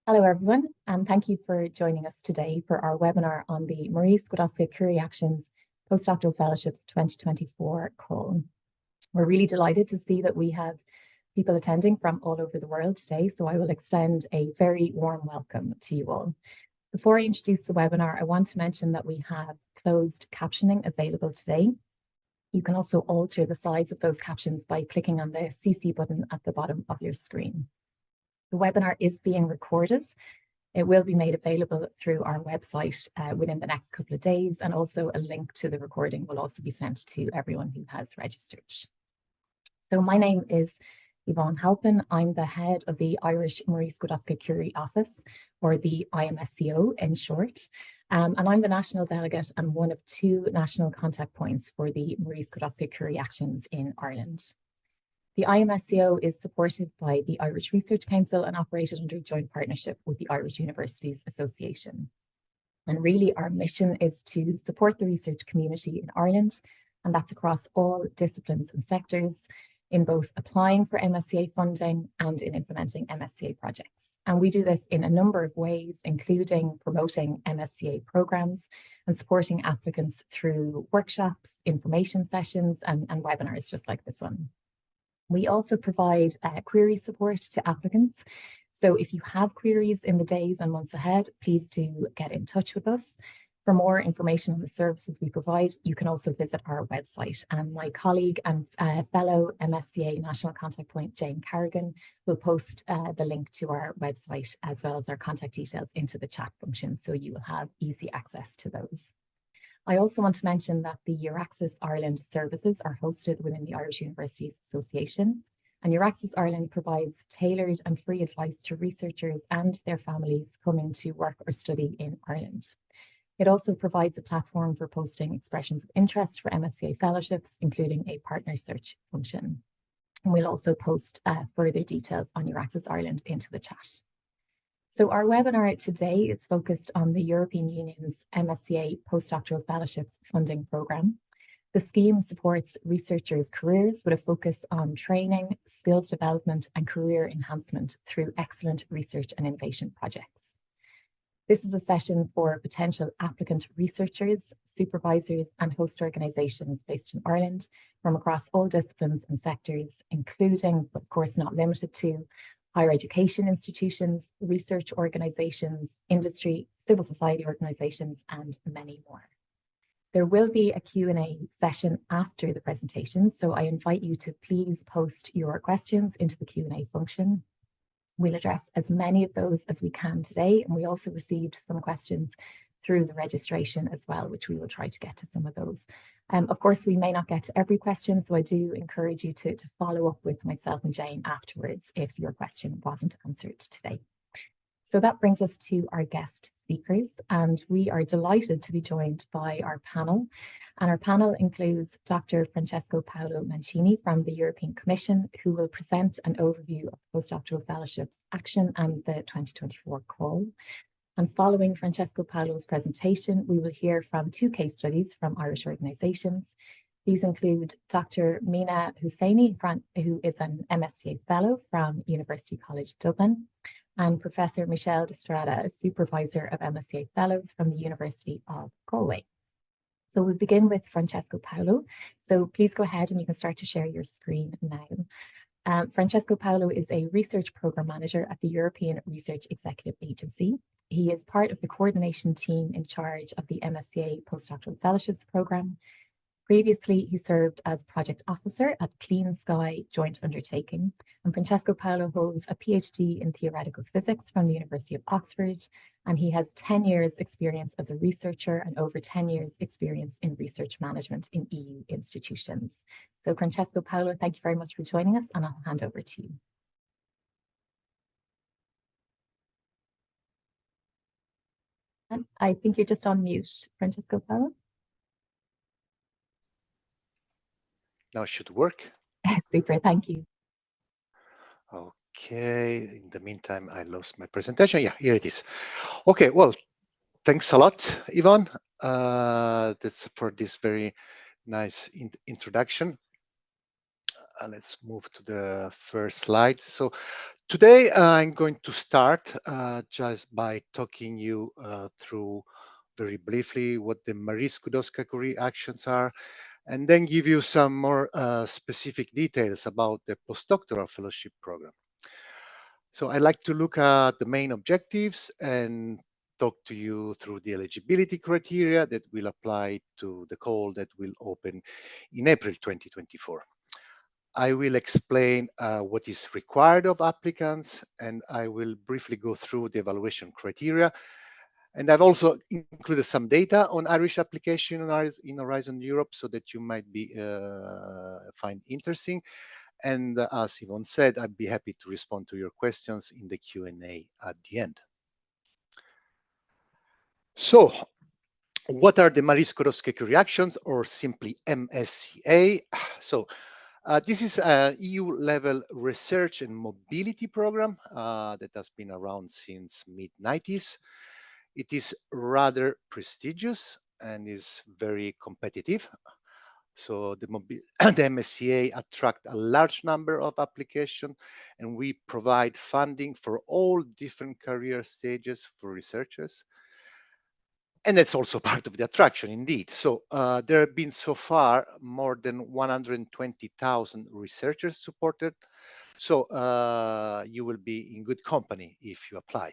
Hello, everyone, and thank you for joining us today for our webinar on the Marie Skłodowska-Curie Actions Postdoctoral Fellowships 2024 call. We're really delighted to see that we have people attending from all over the world today, so I will extend a very warm welcome to you all. Before I introduce the webinar, I want to mention that we have closed captioning available today. You can also alter the size of those captions by clicking on the CC button at the bottom of your screen. The webinar is being recorded. It will be made available through our website within the next couple of days, and also a link to the recording will also be sent to everyone who has registered. So my name is Yvonne Halpin. I'm the head of the Irish Marie Skłodowska-Curie Office, or the IMSCO in short. And I'm the national delegate and one of two national contact points for the Marie Skłodowska-Curie Actions in Ireland. The IMSCO is supported by the Irish Research Council and operated under joint partnership with the Irish Universities Association. And really our mission is to support the research community in Ireland, and that's across all disciplines and sectors, in both applying for MSCA funding and in implementing MSCA projects. And we do this in a number of ways, including promoting MSCA programs and supporting applicants through workshops, information sessions, and webinars just like this one. We also provide query support to applicants. So if you have queries in the days and months ahead, please do get in touch with us. For more information on the services we provide, you can also visit our website. And my colleague and fellow MSCA National Contact Point, Jane Carrigan, will post the link to our website as well as our contact details into the chat function, so you will have easy access to those. I also want to mention that the Euraccess Ireland services are hosted within the Irish Universities Association, and Euraccess Ireland provides tailored and free advice to researchers and their families coming to work or study in Ireland. It also provides a platform for posting expressions of interest for MSCA fellowships, including a partner search function. And we'll also post further details on Euraccess Ireland into the chat. So our webinar today is focused on the European Union's MSCA Postdoctoral Fellowships funding programme. The scheme supports researchers' careers with a focus on training, skills development, and career enhancement through excellent research and innovation projects. This is a session for potential applicant researchers, supervisors, and host organisations based in Ireland from across all disciplines and sectors, including, but of course not limited to, higher education institutions, research organisations, industry, civil society organisations, and many more. There will be a Q&A session after the presentation, so I invite you to please post your questions into the Q&A function. We'll address as many of those as we can today, and we also received some questions through the registration as well, which we will try to get to some of those. Of course, we may not get to every question, so I do encourage you to follow up with myself and Jane afterwards if your question wasn't answered today. So that brings us to our guest speakers, and we are delighted to be joined by our panel. And our panel includes Dr. Francesco Paolo Mancini from the European Commission, who will present an overview of the Postdoctoral Fellowships Action and the 2024 call. And following Francesco Paolo's presentation, we will hear from two case studies from Irish organisations. These include Dr. Mina Husseini, who is an MSCA Fellow from University College Dublin, and Professor Michelle de Strada, a Supervisor of MSCA Fellows from the University of Galway. So we'll begin with Francesco Paolo. So please go ahead and you can start to share your screen now. Francesco Paolo is a Research Programme Manager at the European Research Executive Agency. He is part of the coordination team in charge of the MSCA Postdoctoral Fellowships Programme. Previously, he served as Project Officer at Clean Sky Joint Undertaking, and Francesco Paolo holds a PhD in Theoretical Physics from the University of Oxford, and he has 10 years experience as a researcher and over 10 years experience in research management in EU institutions. So Francesco Paolo, thank you very much for joining us, and I'll hand over to you. And I think you're just on mute, Francesco Paolo. Now it should work. Super, thank you. Okay, in the meantime, I lost my presentation. Yeah, here it is. Okay, well, thanks a lot, Yvonne. That's for this very nice introduction. Let's move to the first slide. So today I'm going to start just by talking you through very briefly what the Marie Skłodowska-Curie actions are, and then give you some more specific details about the postdoctoral fellowship program. So I'd like to look at the main objectives and talk to you through the eligibility criteria that will apply to the call that will open in April 2024. I will explain what is required of applicants, and I will briefly go through the evaluation criteria. And I've also included some data on Irish application in Horizon Europe so that you might be find interesting. And as Yvonne said, I'd be happy to respond to your questions in the Q&A at the end. So what are the Marie Skłodowska-Curie actions, or simply MSCA? So this is an EU-level research and mobility program that has been around since mid-90s. It is rather prestigious and is very competitive. So the MSCA attract a large number of applications, and we provide funding for all different career stages for researchers. And that's also part of the attraction, indeed. So there have been so far more than 120,000 researchers supported. So you will be in good company if you apply.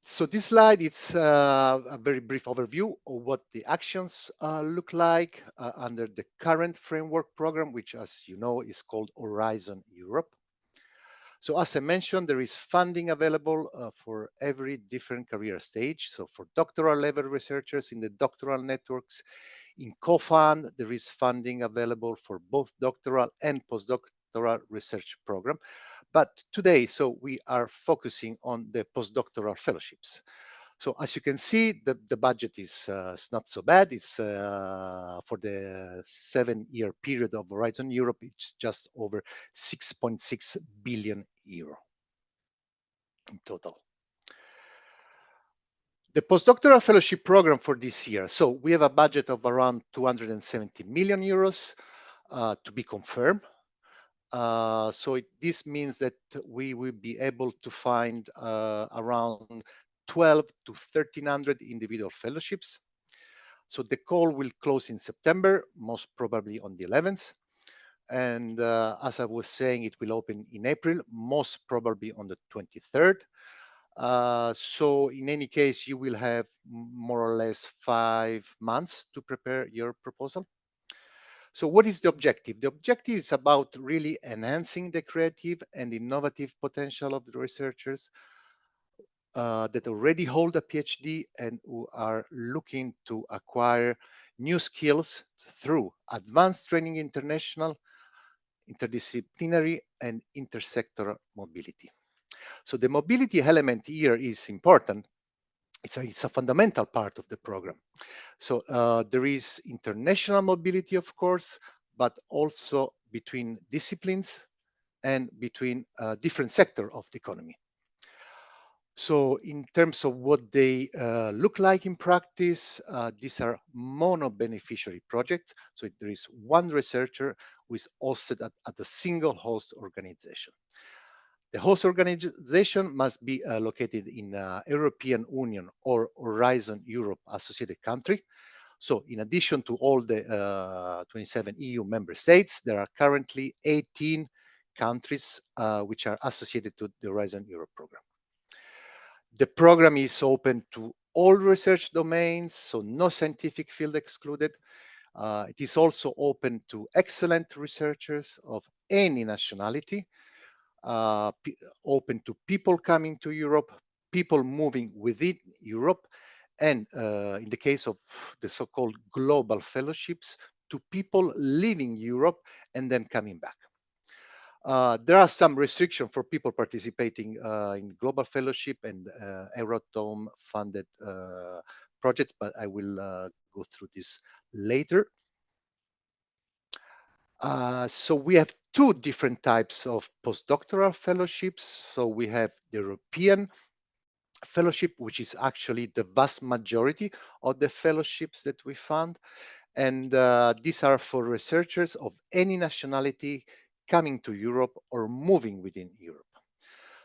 So this slide, it's a very brief overview of what the actions look like under the current framework program, which, as you know, is called Horizon Europe. So as I mentioned, there is funding available for every different career stage. So for doctoral level researchers in the doctoral networks, in co-fund, there is funding available for both doctoral and postdoctoral research program. But today, so we are focusing on the postdoctoral fellowships. So as you can see, the budget is not so bad. It's for the 7-year period of Horizon Europe, it's just over 6.6 billion euro in total. The postdoctoral fellowship program for this year. So we have a budget of around 270 million euros to be confirmed. So this means that we will be able to find around 12 to 1,300 individual fellowships. So the call will close in September, most probably on the 11th. And as I was saying, it will open in April, most probably on the 23rd. So in any case, you will have more or less 5 months to prepare your proposal. So what is the objective? The objective is about really enhancing the creative and innovative potential of the researchers that already hold a PhD and who are looking to acquire new skills through advanced training international, interdisciplinary, and intersectoral mobility. So the mobility element here is important. It's a fundamental part of the program. So there is international mobility, of course, but also between disciplines and between different sectors of the economy. So in terms of what they look like in practice, these are mono-beneficiary projects. So there is one researcher who is hosted at a single host organization. The host organization must be located in European Union or Horizon Europe associated country. So in addition to all the 27 EU member states, there are currently 18 countries which are associated to the Horizon Europe program. The program is open to all research domains, so no scientific field excluded. It is also open to excellent researchers of any nationality, open to people coming to Europe, people moving within Europe, and in the case of the so-called global fellowships, to people leaving Europe and then coming back. There are some restrictions for people participating in global fellowship and Euratom funded projects, but I will go through this later. So we have two different types of postdoctoral fellowships. So we have the European fellowship, which is actually the vast majority of the fellowships that we fund. And these are for researchers of any nationality coming to Europe or moving within Europe.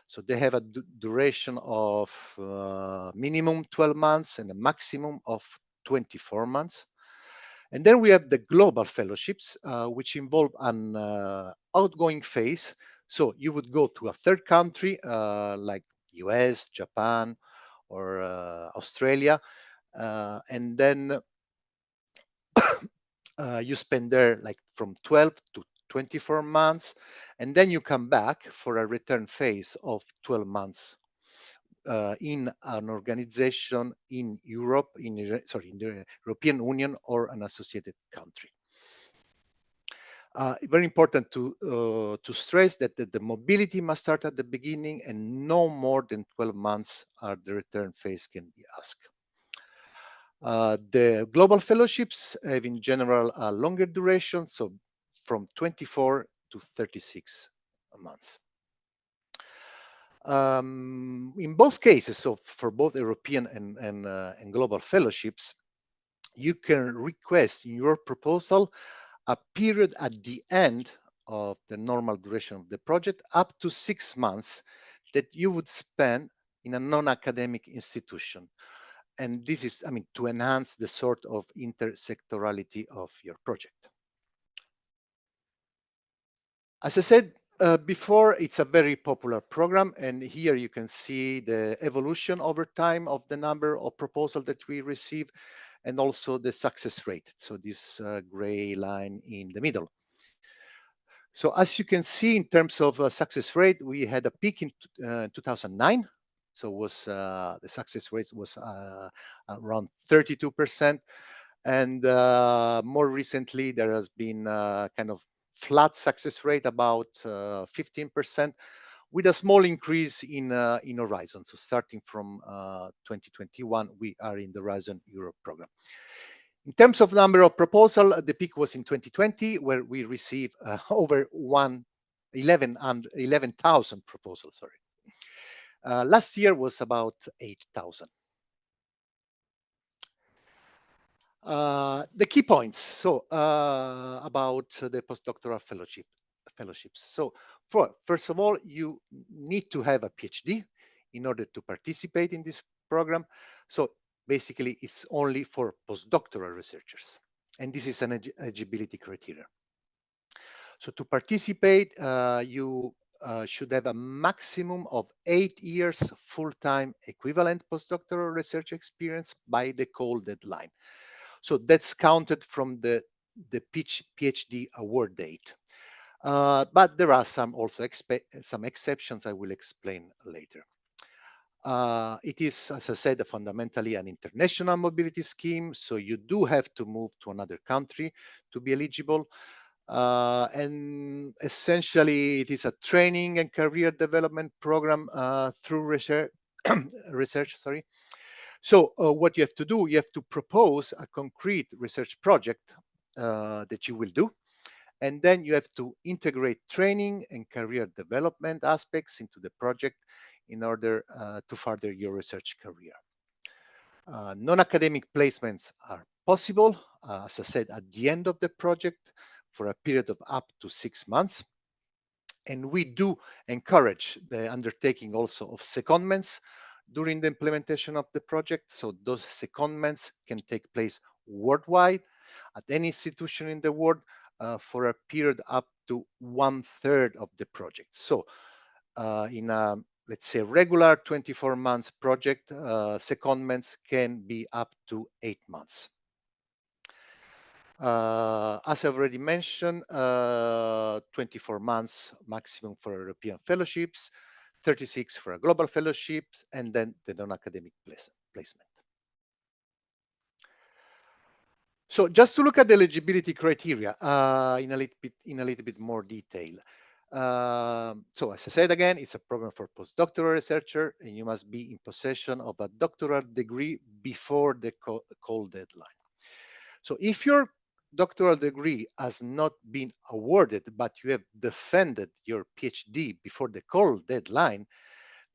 So they have a duration of minimum 12 months and a maximum of 24 months. And then we have the global fellowships, which involve an outgoing phase. So you would go to a third country like US, Japan, or Australia, and then you spend there like from 12 to 24 months, and then you come back for a return phase of 12 months in an organization in Europe, in the European Union or an associated country. Very important to stress that the mobility must start at the beginning and no more than 12 months the return phase can be asked. The global fellowships have in general a longer duration, so from 24 to 36 months. In both cases, so for both European and global fellowships, you can request in your proposal a period at the end of the normal duration of the project up to 6 months that you would spend in a non-academic institution. And this is, to enhance the sort of intersectorality of your project. As I said before, it's a very popular program, and here you can see the evolution over time of the number of proposals that we receive, and also the success rate. So this gray line in the middle. So as you can see, in terms of success rate, we had a peak in 2009. So was the success rate was around 32%, and more recently there has been kind of flat success rate, about 15%, with a small increase in Horizon. So starting from 2021, we are in the Horizon Europe program. In terms of number of proposal, the peak was in 2020, where we received over 11,000 proposals. Sorry, last year was about 8,000. The key points. So about the postdoctoral fellowships. So first of all, you need to have a PhD in order to participate in this program. So basically, it's only for postdoctoral researchers, and this is an eligibility criteria. So to participate, you should have a maximum of 8 years full-time equivalent postdoctoral research experience by the call deadline. So that's counted from the PhD award date. But there are some exceptions I will explain later. It is, as I said, fundamentally an international mobility scheme. So you do have to move to another country to be eligible. And essentially, it is a training and career development program through research. So what you have to do, you have to propose a concrete research project that you will do. And then you have to integrate training and career development aspects into the project in order to further your research career. Non-academic placements are possible, as I said, at the end of the project for a period of up to 6 months. And we do encourage the undertaking also of secondments during the implementation of the project. So those secondments can take place worldwide at any institution in the world for a period up to 1/3 of the project. So in a, let's say, regular 24 months project, secondments can be up to 8 months. As I've already mentioned, 24 months maximum for European fellowships, 36 for a global fellowships, and then the non-academic placement. So just to look at the eligibility criteria in a little bit more detail. So as I said again, it's a program for postdoctoral researcher, and you must be in possession of a doctoral degree before the call deadline. So if your doctoral degree has not been awarded, but you have defended your PhD before the call deadline,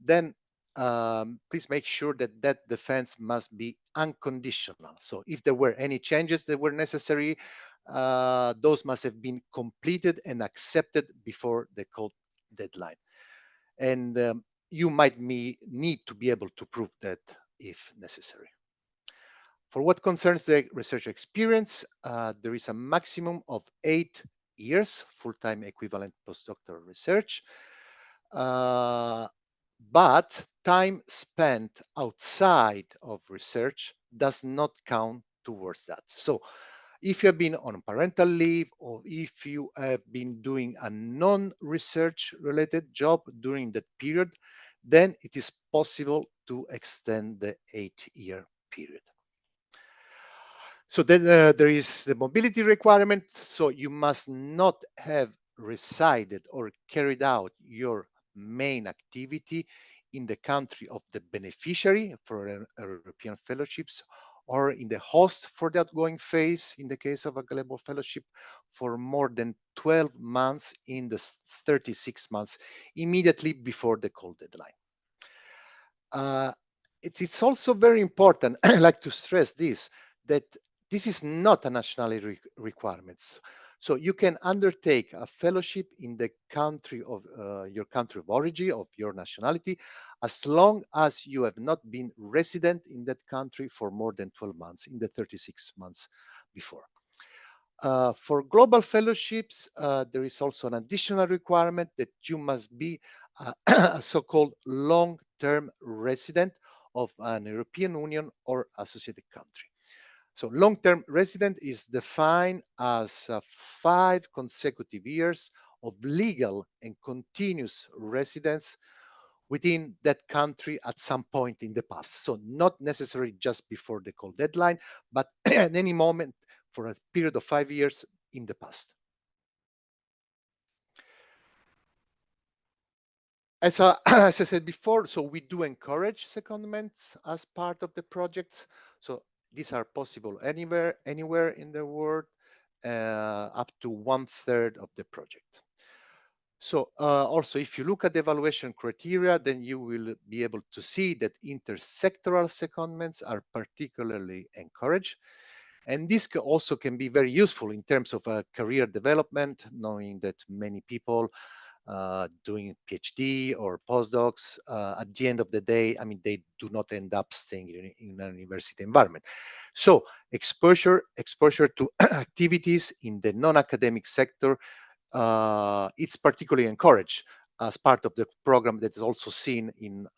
then please make sure that that defense must be unconditional. So if there were any changes that were necessary, those must have been completed and accepted before the call deadline. And you might need to be able to prove that if necessary. For what concerns the research experience, there is a maximum of 8 years full-time equivalent postdoctoral research. But time spent outside of research does not count towards that. So if you have been on parental leave or if you have been doing a non-research related job during that period, then it is possible to extend the 8-year period. So then there is the mobility requirement. So you must not have resided or carried out your main activity in the country of the beneficiary for European fellowships or in the host for the outgoing phase in the case of a global fellowship for more than 12 months in the 36 months immediately before the call deadline. It is also very important, I like to stress this, that this is not a nationality requirement. So you can undertake a fellowship in the country of your country of origin, of your nationality, as long as you have not been resident in that country for more than 12 months in the 36 months before. For global fellowships, there is also an additional requirement that you must be a so-called long-term resident of an European Union or associated country. So long-term resident is defined as 5 consecutive years of legal and continuous residence within that country at some point in the past. So not necessarily just before the call deadline, but at any moment for a period of 5 years in the past. As I said before, so we do encourage secondments as part of the projects. So these are possible anywhere in the world, up to 1/3 of the project. So also, if you look at the evaluation criteria, then you will be able to see that intersectoral secondments are particularly encouraged. And this also can be very useful in terms of career development, knowing that many people doing PhD or postdocs, at the end of the day, I mean, they do not end up staying in a university environment. So exposure to activities in the non-academic sector, it's particularly encouraged as part of the program that is also seen in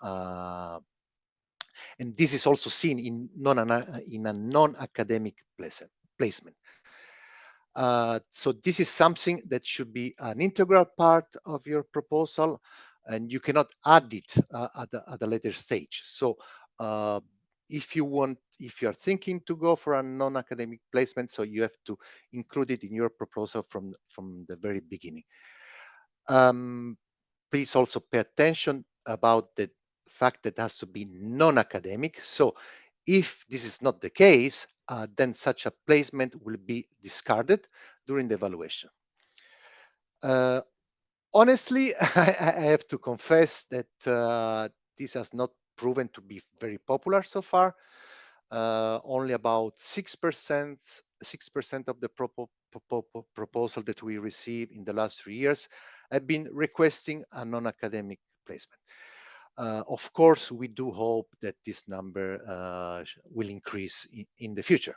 and this is also seen in a non-academic placement. So this is something that should be an integral part of your proposal, and you cannot add it at a later stage. So if you are thinking to go for a non-academic placement, so you have to include it in your proposal from the very beginning. Please also pay attention about the fact that it has to be non-academic. So if this is not the case, then such a placement will be discarded during the evaluation. Honestly, I have to confess that this has not proven to be very popular so far. Only about 6% of the proposal that we received in the last 3 years have been requesting a non-academic placement. Of course, we do hope that this number will increase in the future.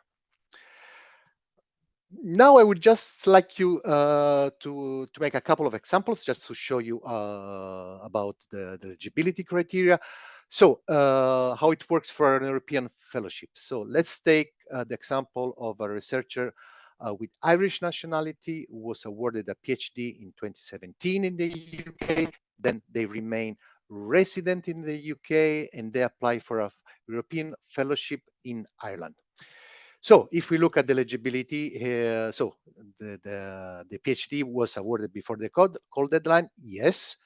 Now, I would just like you to make a couple of examples just to show you about the eligibility criteria. So how it works for an European fellowship. So let's take the example of a researcher with Irish nationality who was awarded a PhD in 2017 in the UK. Then they remain resident in the UK and they apply for a European fellowship in Ireland. So if we look at the eligibility, so the PhD was awarded before the call deadline, yes.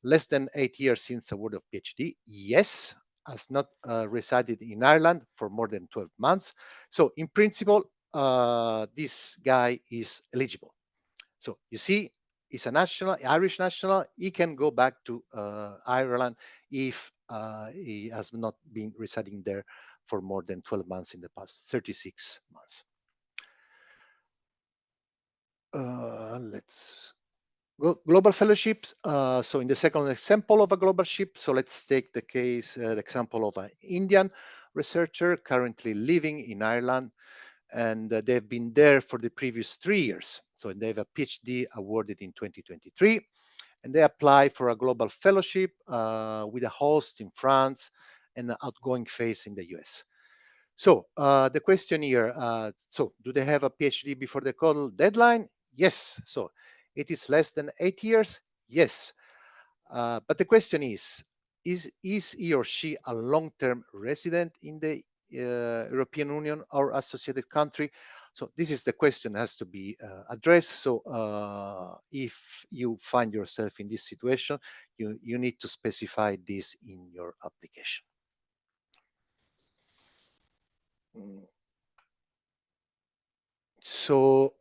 Less than 8 years since award of PhD, yes. Has not resided in Ireland for more than 12 months. So in principle, this guy is eligible. So you see, is a national, Irish national, he can go back to Ireland if he has not been residing there for more than 12 months in the past 36 months. Let's go global fellowships. So in the second example of a global ship, so let's take the case, the example of an Indian researcher currently living in Ireland, and they've been there for the previous 3 years. So they have a PhD awarded in 2023, and they apply for a global fellowship with a host in France and an outgoing phase in the US. So the question here, so do they have a PhD before the call deadline? Yes. So it is less than 8 years? Yes. But the question is he or she a long-term resident in the European Union or associated country? So this is the question that has to be addressed. So if you find yourself in this situation, you need to specify this in your application. So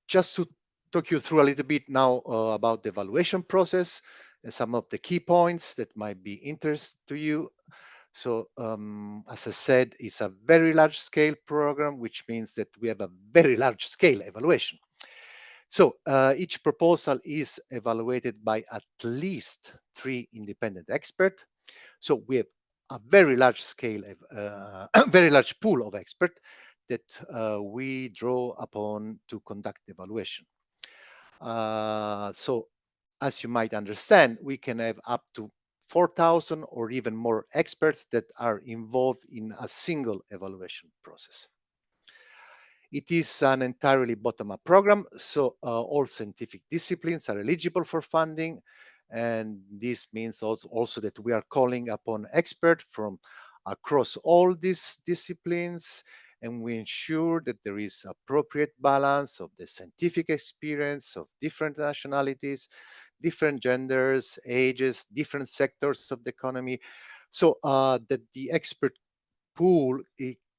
just to talk you through a little bit now about the evaluation process and some of the key points that might be interest to you. So as I said, it's a very large scale program, which means that we have a very large scale evaluation. So each proposal is evaluated by at least 3 independent experts. So we have a very large scale, very large pool of experts that we draw upon to conduct the evaluation. So as you might understand, we can have up to 4,000 or even more experts that are involved in a single evaluation process. It is an entirely bottom-up program, so all scientific disciplines are eligible for funding, and this means also that we are calling upon experts from across all these disciplines, and we ensure that there is appropriate balance of the scientific experience of different nationalities, different genders, ages, different sectors of the economy, so that the expert pool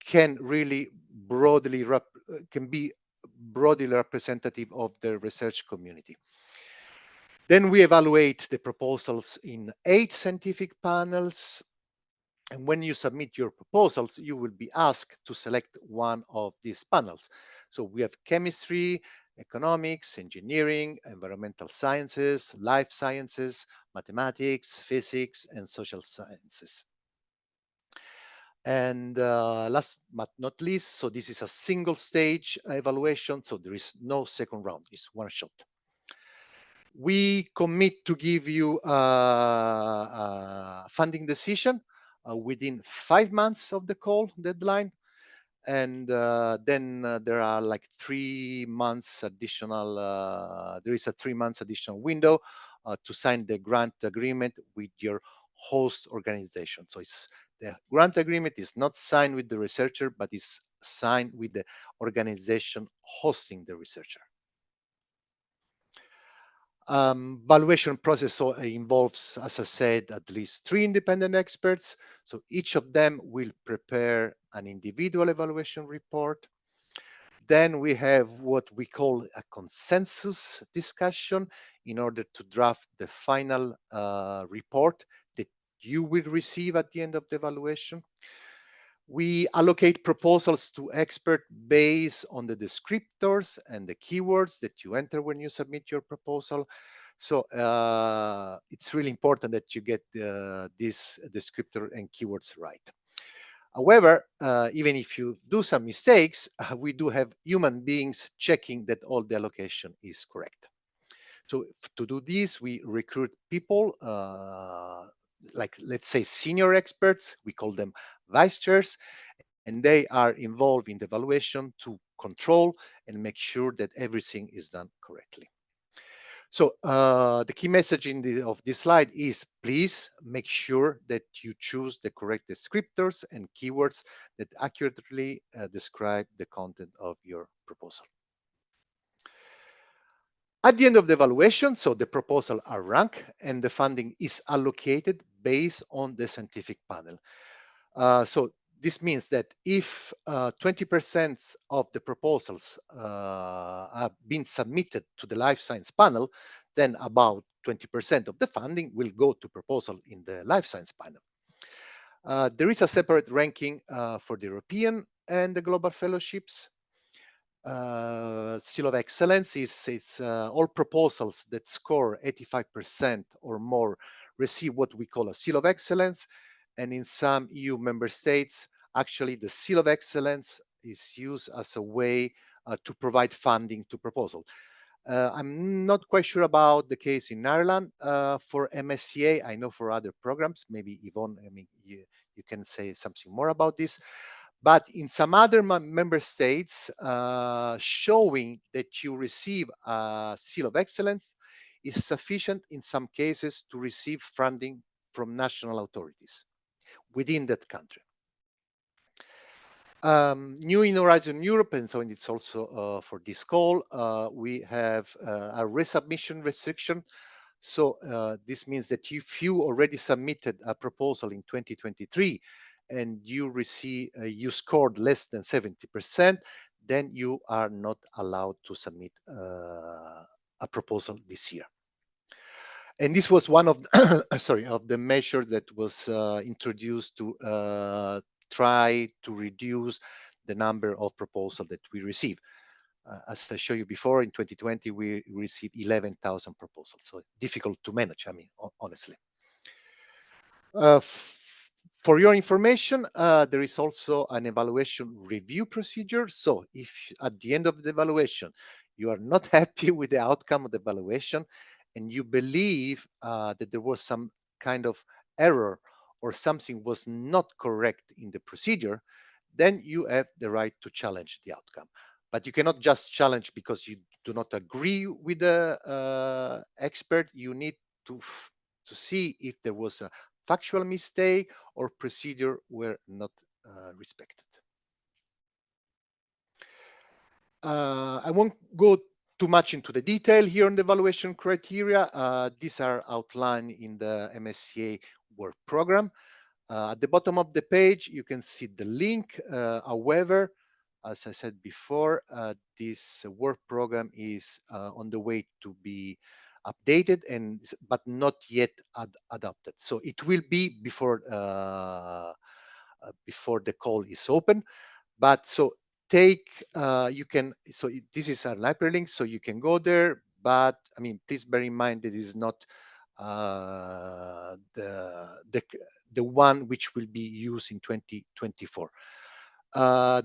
can really can be broadly representative of the research community. Then we evaluate the proposals in 8 scientific panels. And when you submit your proposals, you will be asked to select one of these panels. So we have chemistry, economics, engineering, environmental sciences, life sciences, mathematics, physics, and social sciences. And last but not least, so this is a single stage evaluation, so there is no second round, it's one shot. We commit to give you a funding decision within 5 months of the call deadline. And then there are like 3 months additional, there is a 3 months additional window to sign the grant agreement with your host organization. So it's the grant agreement is not signed with the researcher, but is signed with the organization hosting the researcher. Valuation process involves, as I said, at least 3 independent experts. So each of them will prepare an individual evaluation report. Then we have what we call a consensus discussion in order to draft the final report that you will receive at the end of the evaluation. We allocate proposals to experts based on the descriptors and the keywords that you enter when you submit your proposal. So it's really important that you get this descriptor and keywords right. However, even if you do some mistakes, we do have human beings checking that all the allocation is correct. So to do this, we recruit people like, let's say, senior experts. We call them vice chairs, and they are involved in the evaluation to control and make sure that everything is done correctly. So the key message of this slide is, please make sure that you choose the correct descriptors and keywords that accurately describe the content of your proposal. At the end of the evaluation, so the proposal are ranked and the funding is allocated based on the scientific panel. So This means that if 20% of the proposals have been submitted to the life science panel, then about 20% of the funding will go to proposal in the life science panel. There is a separate ranking for the European and the global fellowships. Seal of Excellence is all proposals that score 85% or more receive what we call a Seal of Excellence. And in some EU member states, actually the Seal of Excellence is used as a way to provide funding to proposal. I'm not quite sure about the case in Ireland for MSCA. I know for other programs, maybe Yvonne, I mean, you can say something more about this. But in some other member states, showing that you receive a Seal of Excellence is sufficient in some cases to receive funding from national authorities within that country. New in Horizon Europe, and so it's also for this call, we have a resubmission restriction. So this means that if you already submitted a proposal in 2023 and you scored less than 70%, then you are not allowed to submit a proposal this year. And this was one of of the measures that was introduced to try to reduce the number of proposals that we receive. As I showed you before, in 2020, we received 11,000 proposals. So difficult to manage, I mean, honestly. For your information, there is also an evaluation review procedure. So if at the end of the evaluation, you are not happy with the outcome of the evaluation and you believe that there was some kind of error or something was not correct in the procedure, then you have the right to challenge the outcome. But you cannot just challenge because you do not agree with the expert. You need to see if there was a factual mistake or procedure were not respected. I won't go too much into the detail here on the evaluation criteria. These are outlined in the MSCA work program. At the bottom of the page, you can see the link. However, as I said before, this work program is on the way to be updated but not yet adopted. So it will be before the call is open. But so this is a hyperlink, so you can go there. But I mean, please bear in mind that it is not the one which will be used in 2024.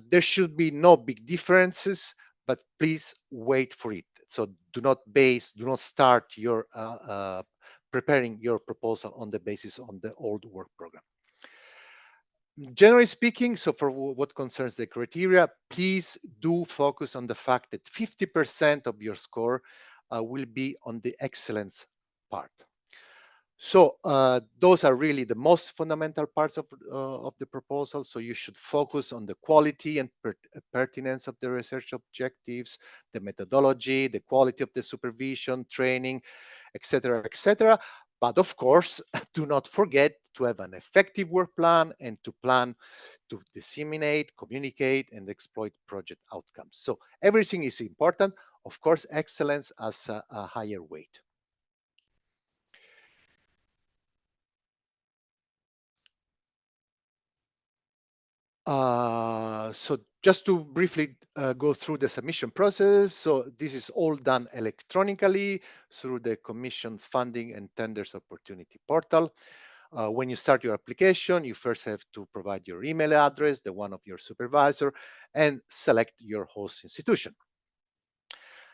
There should be no big differences, but please wait for it. So do not start your preparing your proposal on the basis on the old work program. Generally speaking, so for what concerns the criteria, please do focus on the fact that 50% of your score will be on the excellence part. So those are really the most fundamental parts of the proposal. So you should focus on the quality and pertinence of the research objectives, the methodology, the quality of the supervision, training, etc., etc. But of course, do not forget to have an effective work plan and to plan to disseminate, communicate, and exploit project outcomes. So everything is important. Of course, excellence has a higher weight. So just to briefly go through the submission process. So this is all done electronically through the Commission's Funding and Tenders Opportunity Portal. When you start your application, you first have to provide your email address, the one of your supervisor, and select your host institution.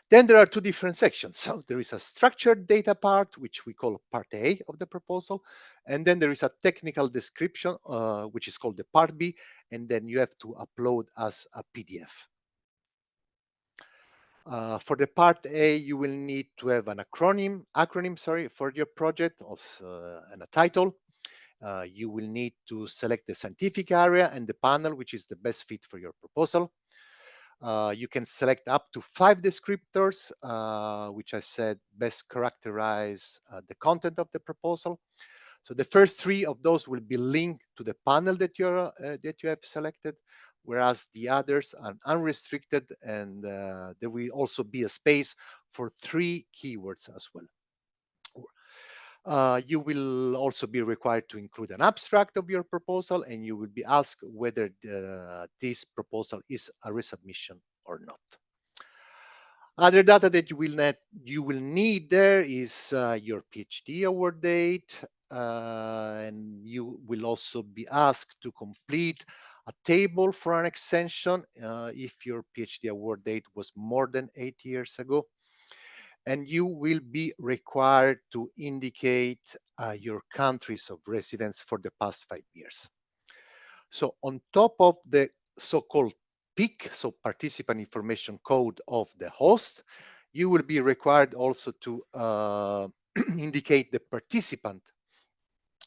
Then there are two different sections. So there is a structured data part, which we call part A of the proposal. And then there is a technical description, which is called the part B. And then you have to upload as a PDF. For the part A, you will need to have an acronym for your project, also, and a title. You will need to select the scientific area and the panel, which is the best fit for your proposal. You can select up to 5 descriptors, which I said best characterize the content of the proposal. So the first three of those will be linked to the panel that you have selected, whereas the others are unrestricted, and there will also be a space for 3 keywords as well. You will also be required to include an abstract of your proposal, and you will be asked whether this proposal is a resubmission or not. Other data that you will need there is your PhD award date, and you will also be asked to complete a table for an extension if your PhD award date was more than 8 years ago. And you will be required to indicate your countries of residence for the past 5 years. So on top of the so-called PIC, so participant information code of the host, you will be required also to indicate the participant,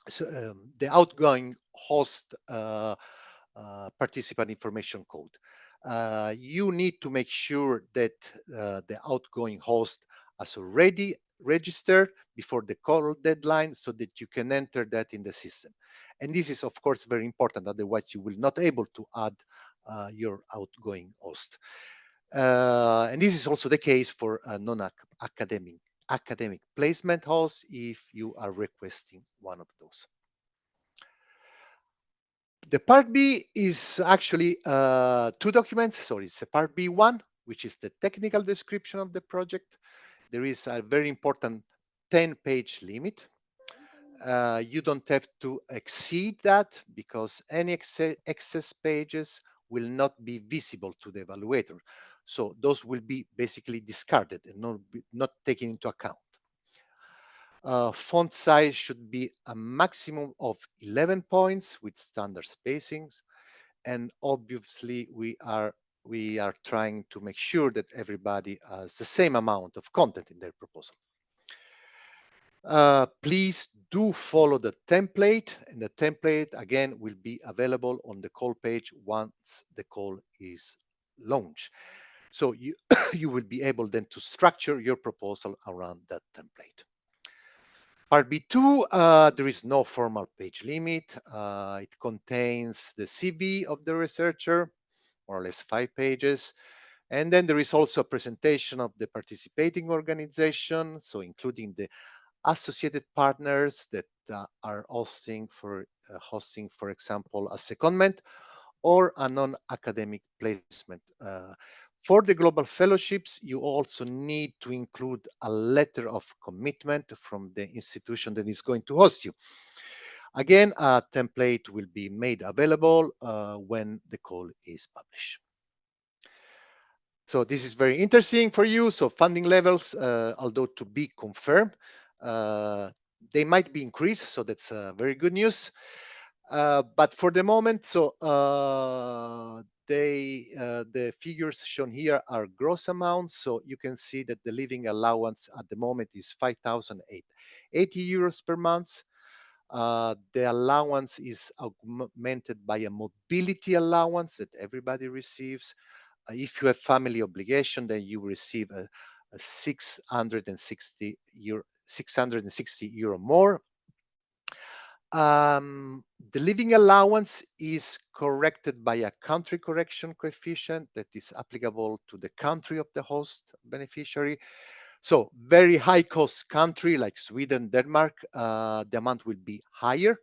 so the outgoing host participant information code. You need to make sure that the outgoing host has already registered before the call deadline so that you can enter that in the system. And this is, of course, very important. Otherwise, you will not able to add your outgoing host. And this is also the case for non-academic placement hosts if you are requesting one of those. The part B is actually 2 documents. So it's a part B1, which is the technical description of the project. There is a very important 10-page limit. You don't have to exceed that because any excess pages will not be visible to the evaluator. So those will be basically discarded and not taken into account. Font size should be a maximum of 11 points with standard spacings. And obviously we are trying to make sure that everybody has the same amount of content in their proposal. Please do follow the template, and the template again will be available on the call page once the call is launched. So you you will be able then to structure your proposal around that template. Part B2, there is no formal page limit. It contains the CV of the researcher, more or less 5 pages. And then there is also a presentation of the participating organization, so including the associated partners that are hosting, for example, a secondment or a non-academic placement. For the global fellowships, you also need to include a letter of commitment from the institution that is going to host you. Again, a template will be made available when the call is published. So this is very interesting for you. So funding levels, although to be confirmed, they might be increased. So that's very good news. But for the moment, so the figures shown here are gross amounts. So you can see that the living allowance at the moment is 5,880 euros per month. The allowance is augmented by a mobility allowance that everybody receives. If you have family obligation, then you receive a 660 euro more. The living allowance is corrected by a country correction coefficient that is applicable to the country of the host beneficiary. So very high cost country like Sweden, Denmark, the amount will be higher.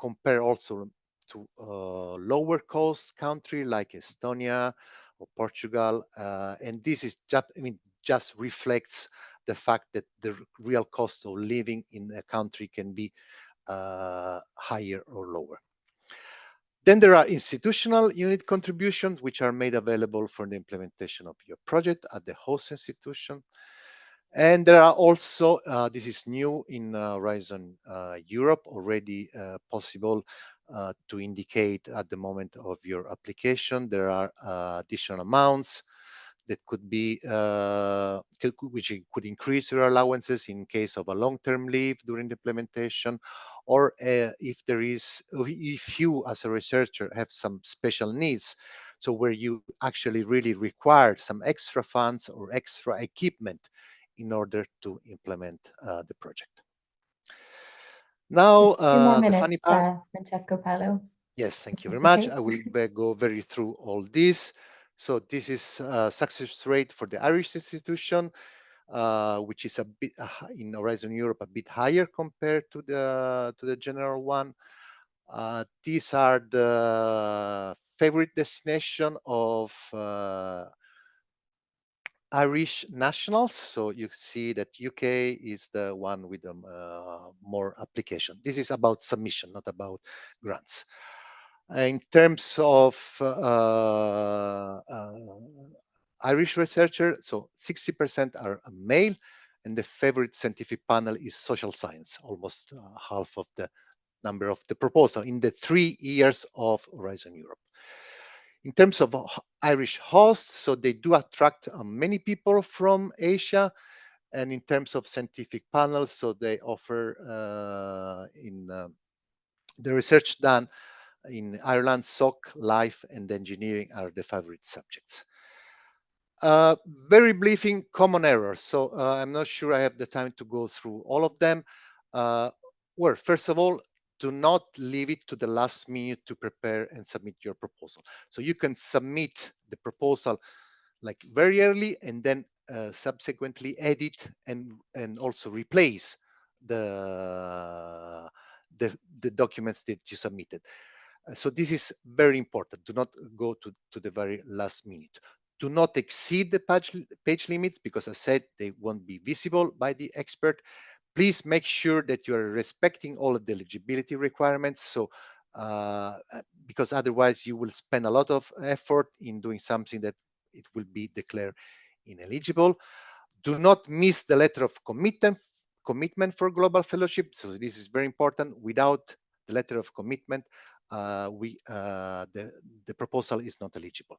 Compare also to lower cost country like Estonia or Portugal. And this is just reflects the fact that the real cost of living in a country can be higher or lower. Then there are institutional unit contributions, which are made available for the implementation of your project at the host institution. And there are also, this is new in Horizon Europe, already possible to indicate at the moment of your application. There are additional amounts that could be, which could increase your allowances in case of a long-term leave during the implementation, or if you as a researcher have some special needs, so where you actually really require some extra funds or extra equipment in order to implement the project. Now, 2 more the funny minutes, part. Francesco Paolo. Yes, thank you very much. Okay. I will go very through all this. So this is success rate for the Irish institution, which is a bit in Horizon Europe a bit higher compared to the general one. These are the favorite destination of Irish nationals. So you see that UK is the one with the more application. This is about submission, not about grants. In terms of Irish researcher, so 60% are male, and the favorite scientific panel is social science, almost half of the number of the proposal in the 3 years of Horizon Europe. In terms of Irish hosts, so they do attract many people from Asia, and in terms of scientific panels, so they offer the research done in Ireland, SOC, life, and engineering are the favorite subjects. Very briefing common errors. So I'm not sure I have the time to go through all of them. Well, first of all, do not leave it to the last minute to prepare and submit your proposal. So you can submit the proposal like very early and then subsequently edit and also replace the documents that you submitted. So this is very important. Do not go to the very last minute. Do not exceed the page limits because, as I said, they won't be visible by the expert. Please make sure that you are respecting all of the eligibility requirements. So, because otherwise you will spend a lot of effort in doing something that it will be declared ineligible. Do not miss the letter of commitment for global fellowship. So this is very important. Without the letter of commitment, the proposal is not eligible.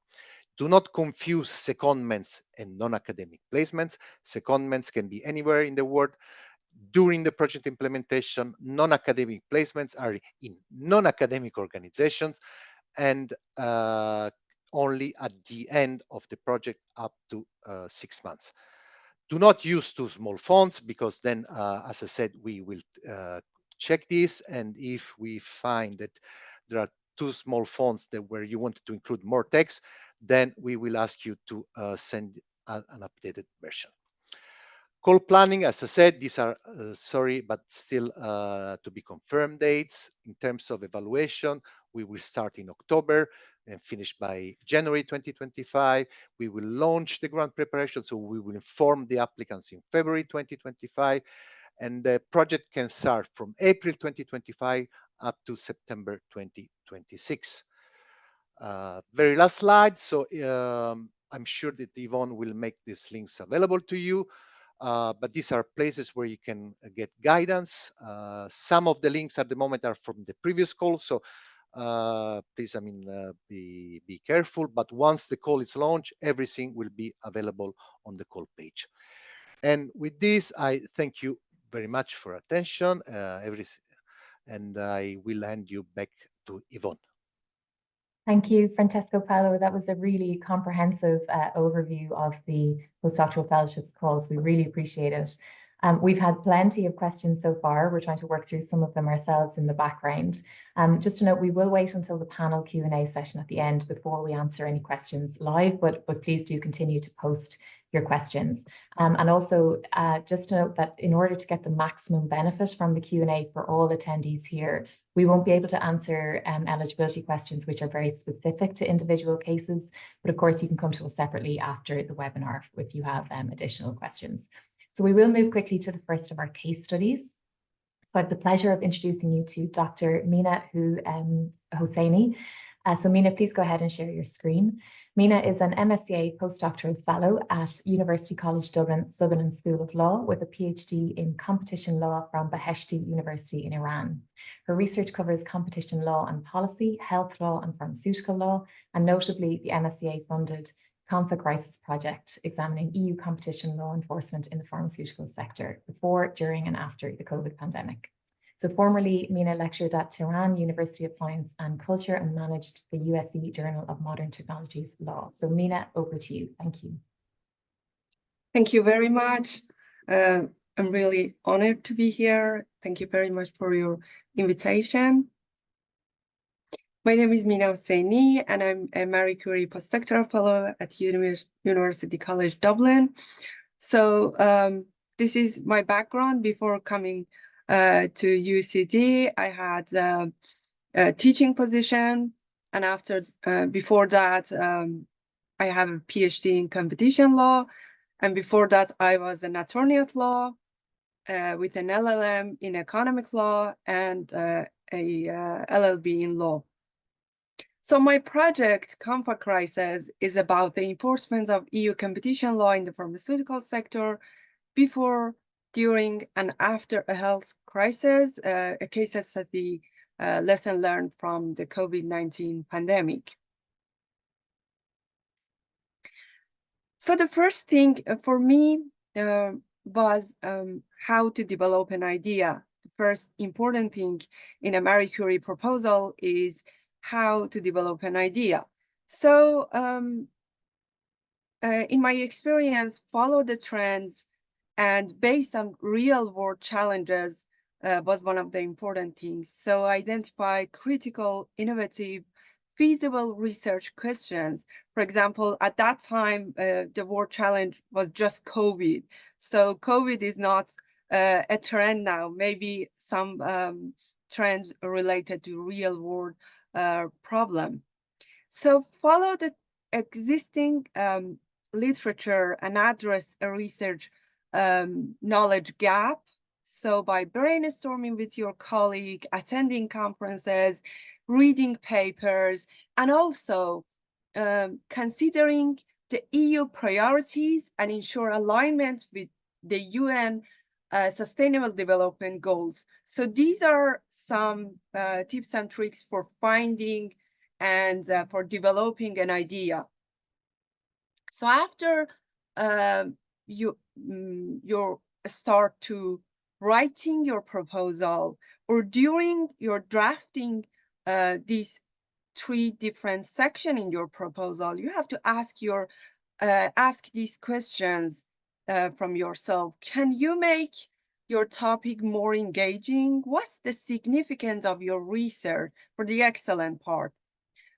Do not confuse secondments and non-academic placements. Secondments can be anywhere in the world. During the project implementation, non-academic placements are in non-academic organizations and only at the end of the project up to 6 months. Do not use too small fonts because then, as I said, we will check this. And if we find that there are too small fonts that where you want to include more text, then we will ask you to send an updated version. Call planning, as I said, these are, sorry, but still to be confirmed dates. In terms of evaluation, we will start in October and finish by January 2025. We will launch the grant preparation, so we will inform the applicants in February 2025. And the project can start from April 2025 up to September 2026. Very last slide. So I'm sure that Yvonne will make these links available to you. But these are places where you can get guidance. Some of the links at the moment are from the previous call, so please, be careful. But once the call is launched, everything will be available on the call page. And with this, I thank you very much for attention. And I will hand you back to Yvonne. Thank you, Francesco Paolo. That was a really comprehensive overview of the postdoctoral fellowships calls. We really appreciate it. We've had plenty of questions so far. We're trying to work through some of them ourselves in the background. Just to note, we will wait until the panel Q&A session at the end before we answer any questions live, but please do continue to post your questions. And also, just to note that in order to get the maximum benefit from the Q&A for all attendees here, we won't be able to answer eligibility questions which are very specific to individual cases, but of course you can come to us separately after the webinar if you have additional questions. So we will move quickly to the first of our case studies. So I have the pleasure of introducing you to Dr. Mina Hosseini. So Mina, please go ahead and share your screen. Mina is an MSCA Postdoctoral Fellow at University College Dublin Sutherland School of Law with a PhD in competition law from Beheshti University in Iran. Her research covers competition law and policy, health law and pharmaceutical law, and notably the MSCA-funded Config Crisis project examining EU competition law enforcement in the pharmaceutical sector before, during, and after the COVID pandemic. So formerly, Mina lectured at Tehran University of Science and Culture and managed the USC Journal of Modern Technologies Law. So Mina, over to you. Thank you. Thank you very much. I'm really honored to be here. Thank you very much for your invitation. My name is Mina Hosseini, and I'm a Marie Curie Postdoctoral Fellow at University College Dublin. So this is my background. Before coming to UCD, I had a teaching position, and before that, I have a PhD in competition law, and before that, I was an attorney at law with an LLM in economic law and a LLB in law. So my project, Comfa Crisis, is about the enforcement of EU competition law in the pharmaceutical sector before, during, and after a health crisis, a case study lesson learned from the COVID-19 pandemic. So the first thing for me was how to develop an idea. The first important thing in a Marie Curie proposal is how to develop an idea. So in my experience, follow the trends and based on real world challenges was one of the important things. So identify critical, innovative, feasible research questions. For example, at that time, the world challenge was just COVID. So COVID is not a trend now, maybe some trends related to real world problem. So follow the existing literature and address a research knowledge gap. So by brainstorming with your colleague, attending conferences, reading papers, and also considering the EU priorities and ensure alignment with the UN Sustainable Development Goals. So these are some tips and tricks for finding and for developing an idea. So after you start to writing your proposal or during your drafting these 3 different sections in your proposal, you have to ask these questions from yourself. Can you make your topic more engaging? What's the significance of your research for the excellent part?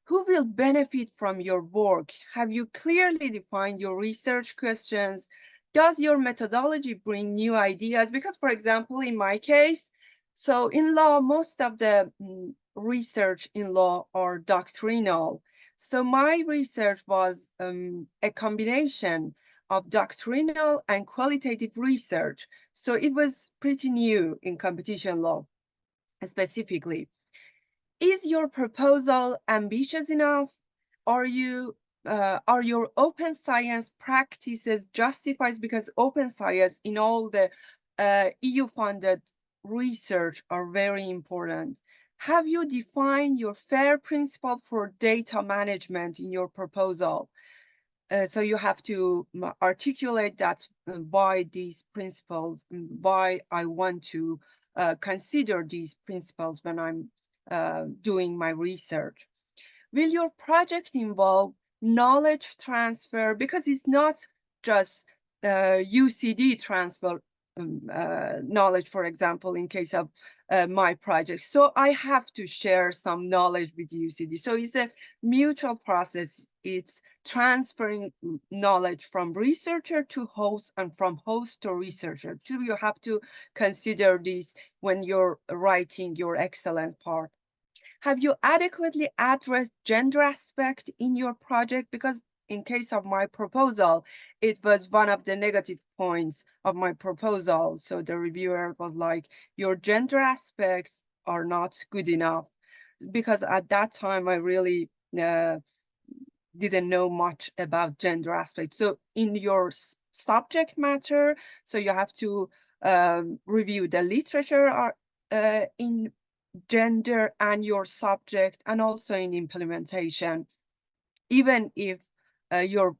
Who will benefit from your work? Have you clearly defined your research questions? Does your methodology bring new ideas? Because, for example, in my case, so in law, most of the research in law are doctrinal. So my research was a combination of doctrinal and qualitative research. So it was pretty new in competition law, specifically. Is your proposal ambitious enough? Are your open science practices justified? Because open science in all the EU-funded research are very important. Have you defined your FAIR principle for data management in your proposal? So you have to articulate that why these principles, why I want to consider these principles when I'm doing my research. Will your project involve knowledge transfer? Because it's not just UCD transfer knowledge, for example, in case of my project. So I have to share some knowledge with UCD. So it's a mutual process. It's transferring knowledge from researcher to host and from host to researcher. So you have to consider this when you're writing your excellent part. Have you adequately addressed gender aspect in your project? Because in case of my proposal, it was one of the negative points of my proposal. So the reviewer was like, your gender aspects are not good enough. Because at that time, I really didn't know much about gender aspects. So in your subject matter, so you have to review the literature in gender and your subject, and also in implementation. Even if your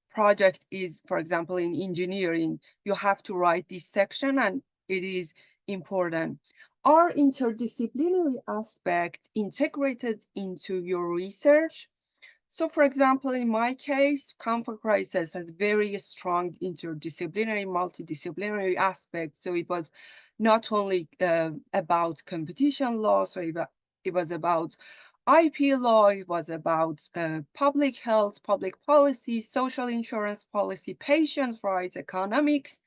project is, for example, in engineering, you have to write this section, and it is important. Are interdisciplinary aspects integrated into your research? So for example, in my case, conflict crisis has very strong interdisciplinary, multidisciplinary aspects. So it was not only about competition law, so it was about IP law, it was about public health, public policy, social insurance policy, patients' rights, economics,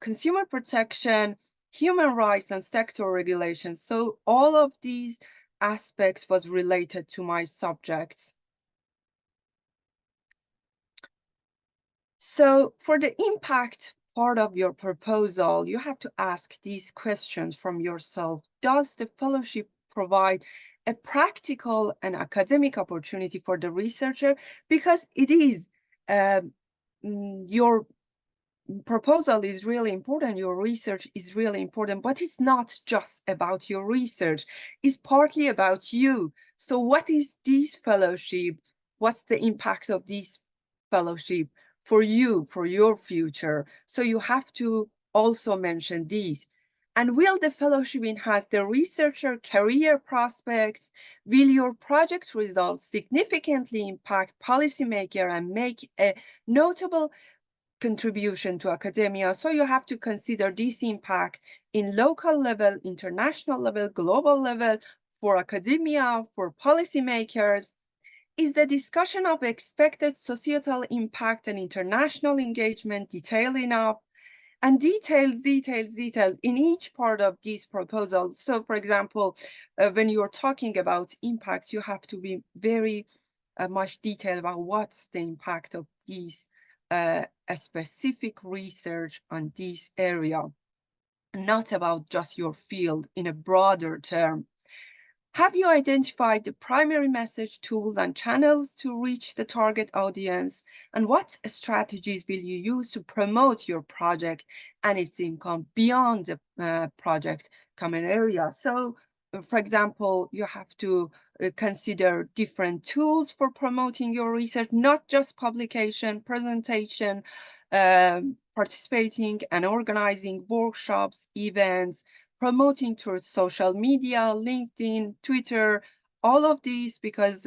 consumer protection, human rights, and sector regulations. So all of these aspects was related to my subjects. So for the impact part of your proposal, you have to ask these questions from yourself. Does the fellowship provide a practical and academic opportunity for the researcher? Because it is, your proposal is really important, your research is really important, but it's not just about your research, it's partly about you. So what is this fellowship? What's the impact of this fellowship for you, for your future? So you have to also mention these. And will the fellowship enhance the researcher career prospects? Will your project results significantly impact policymaker and make a notable contribution to academia? So you have to consider this impact in local level, international level, global level, for academia, for policymakers. Is the discussion of expected societal impact and international engagement detailed enough? And details in each part of these proposals. So for example, when you're talking about impact, you have to be very much detailed about what's the impact of these a specific research on this area, not about just your field in a broader term. Have you identified the primary message, tools, and channels to reach the target audience? And what strategies will you use to promote your project and its income beyond the project common area? So, for example, you have to consider different tools for promoting your research, not just publication, presentation, participating and organizing workshops, events, promoting through social media, LinkedIn, Twitter, all of these, because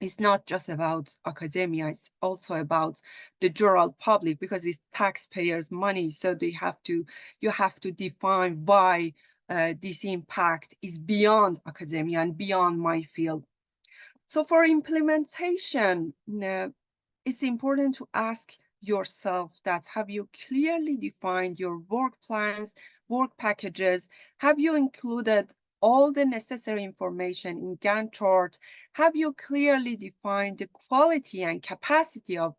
it's not just about academia, it's also about the general public, because it's taxpayers' money. So you have to define why this impact is beyond academia and beyond my field. So for implementation, it's important to ask yourself that, have you clearly defined your work plans, work packages? Have you included all the necessary information in Gantt chart? Have you clearly defined the quality and capacity of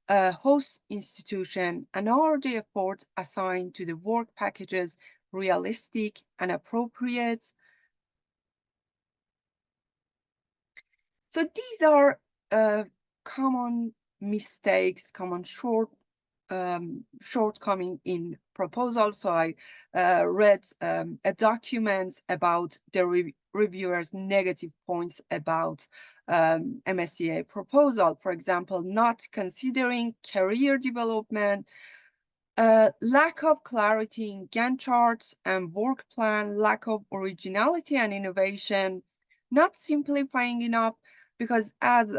a host institution? And are the efforts assigned to the work packages realistic and appropriate? So these are common mistakes, common shortcoming in proposals. So I read a document about the reviewers' negative points about MSCA proposal. For example, not considering career development, lack of clarity in Gantt charts and work plan, lack of originality and innovation, not simplifying enough, because as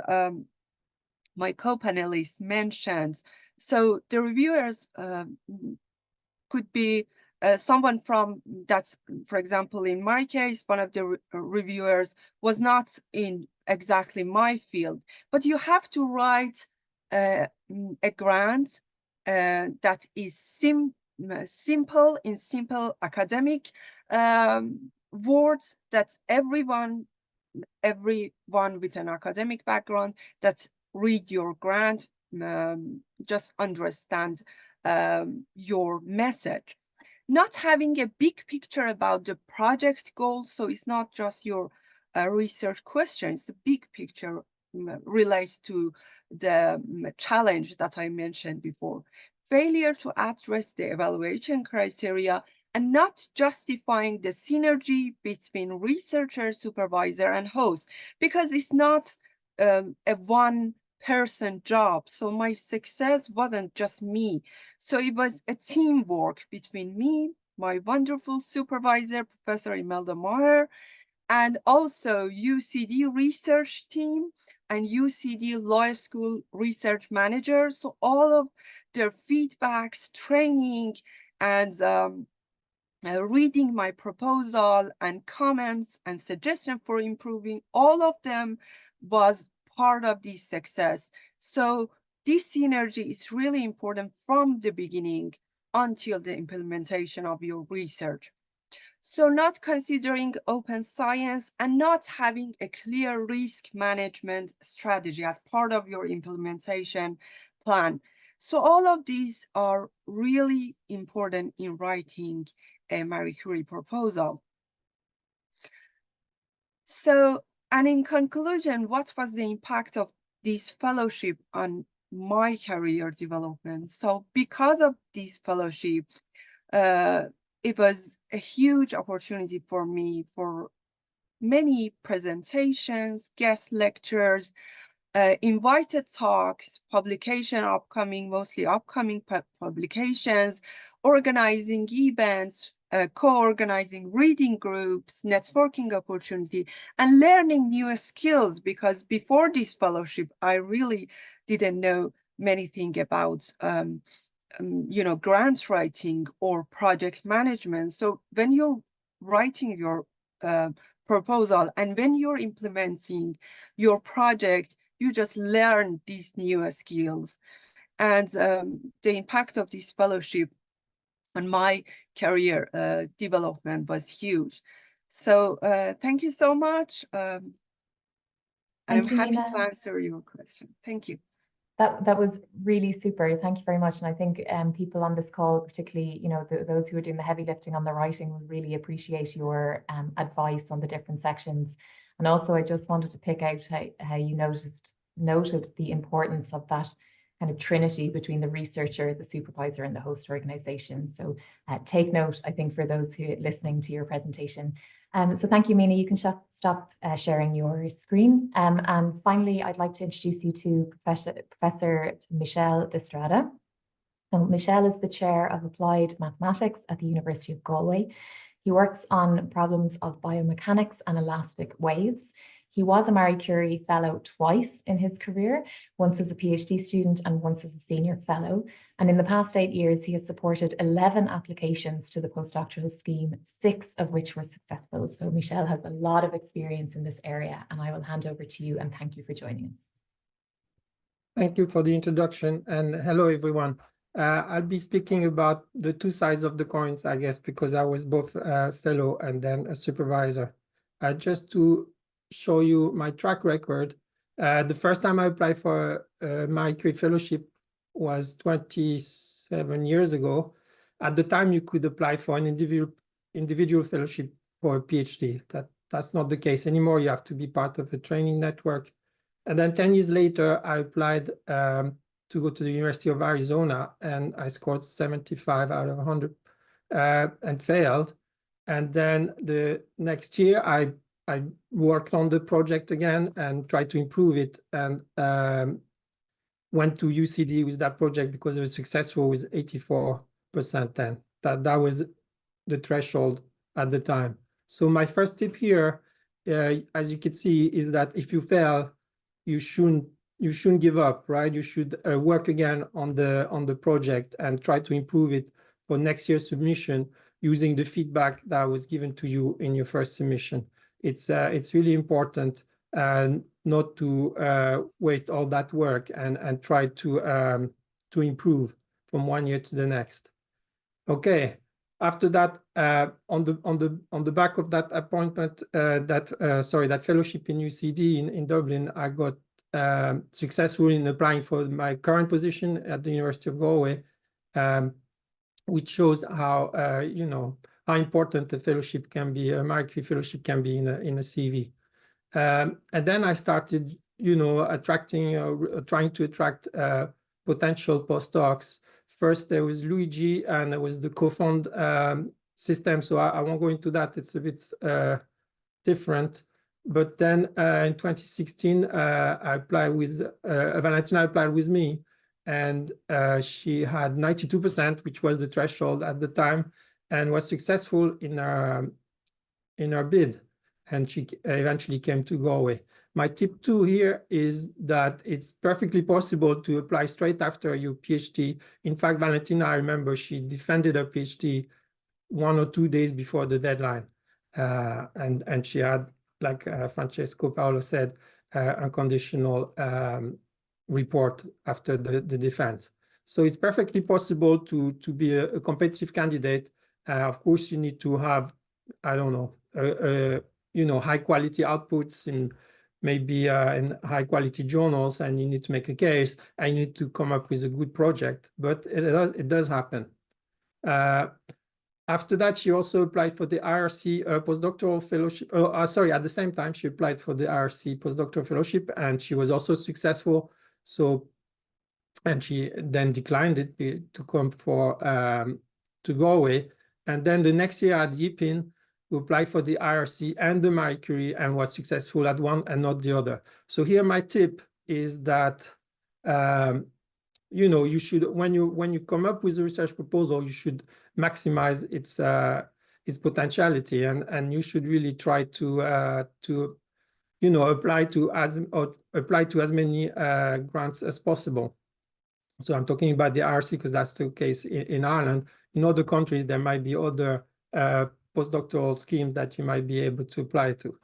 my co-panelist mentions, so the reviewers could be someone from, that's, for example, in my case, one of the reviewers was not in exactly my field, but you have to write a grant that is simple, in simple academic words, that everyone with an academic background that read your grant just understand your message. Not having a big picture about the project goals, so it's not just your research questions, the big picture relates to the challenge that I mentioned before. Failure to address the evaluation criteria and not justifying the synergy between researcher, supervisor, and host, because it's not a one-person job. So my success wasn't just me. So it was a teamwork between me, my wonderful supervisor, Professor Imelda Maher, and also UCD research team and UCD Law School research managers. So all of their feedbacks, training, and reading my proposal and comments and suggestions for improving, all of them was part of this success. So this synergy is really important from the beginning until the implementation of your research. So not considering open science and not having a clear risk management strategy as part of your implementation plan. So all of these are really important in writing a Marie Curie proposal. So, and in conclusion, what was the impact of this fellowship on my career development? So because of this fellowship, it was a huge opportunity for me for many presentations, guest lectures, invited talks, publication upcoming, mostly upcoming publications, organizing events, co-organizing reading groups, networking opportunity, and learning new skills, because before this fellowship, I really didn't know many things about grant writing or project management. So when you're writing your proposal and when you're implementing your project, you just learn these new skills. And the impact of this fellowship on my career development was huge. So thank you so much. I'm happy to answer your question. Thank you. That was really super. Thank you very much. And I think people on this call, particularly, those who are doing the heavy lifting on the writing, will really appreciate your advice on the different sections. And also, I just wanted to pick out how you noted the importance of that kind of trinity between the researcher, the supervisor, and the host organization. So take note, I think, for those who are listening to your presentation. So thank you, Mina. You can stop sharing your screen. And finally, I'd like to introduce you to Professor Michel D'Estrada. Michel is the Chair of Applied Mathematics at the University of Galway. He works on problems of biomechanics and elastic waves. He was a Marie Curie Fellow twice in his career, once as a PhD student and once as a senior fellow. And in the past 8 years, he has supported 11 applications to the postdoctoral scheme, 6 of which were successful. So Michel has a lot of experience in this area, and I will hand over to you, and thank you for joining us. Thank you for the introduction, and hello, everyone. I'll be speaking about the two sides of the coins, I guess, because I was both a fellow and then a supervisor. Just to show you my track record, the first time I applied for a Marie Curie Fellowship was 27 years ago. At the time, you could apply for an individual fellowship for a PhD. That's not the case anymore. You have to be part of a training network. And then 10 years later, I applied to go to the University of Arizona, and I scored 75 out of 100 and failed. And then the next year, I worked on the project again and tried to improve it, and went to UCD with that project because it was successful with 84% then. That was the threshold at the time. So my first tip here, as you can see, is that if you fail, you shouldn't give up, right? You should work again on the project and try to improve it for next year's submission using the feedback that was given to you in your first submission. It's really important not to waste all that work and try to improve from one year to the next. Okay. After that, on the back of that appointment, that fellowship in UCD in Dublin, I got successful in applying for my current position at the University of Galway, which shows how how important a fellowship can be, a Marie Curie fellowship can be in a CV. And then I started, trying to attract potential postdocs. First, there was Luigi, and there was the co-fund system. So I won't go into that. It's a bit different. But then in 2016, I applied with Valentina applied with me, and she had 92%, which was the threshold at the time, and was successful in her bid. and she eventually came to Galway. My tip 2 here is that it's perfectly possible to apply straight after your PhD. In fact, Valentina, I remember she defended her PhD 1 or 2 days before the deadline. And she had, like Francesco Paolo said, unconditional report after the defense. So it's perfectly possible to be a competitive candidate. Of course, you need to have, I don't know, high quality outputs in maybe in high quality journals, and you need to make a case, and you need to come up with a good project, but it does happen. After that, she also applied for the IRC postdoctoral fellowship. Sorry, at the same time, she applied for the IRC postdoctoral fellowship, and she was also successful. So, and she then declined it to come for to Galway. And then the next year at YIPIN, who applied for the IRC and the Marie Curie and was successful at one and not the other. So here my tip is that you know, you should, when you come up with a research proposal, you should maximize its potentiality, and you should really try to you know, apply to as many grants as possible. So I'm talking about the IRC because that's the case in Ireland. In other countries, there might be other postdoctoral schemes that you might be able to apply to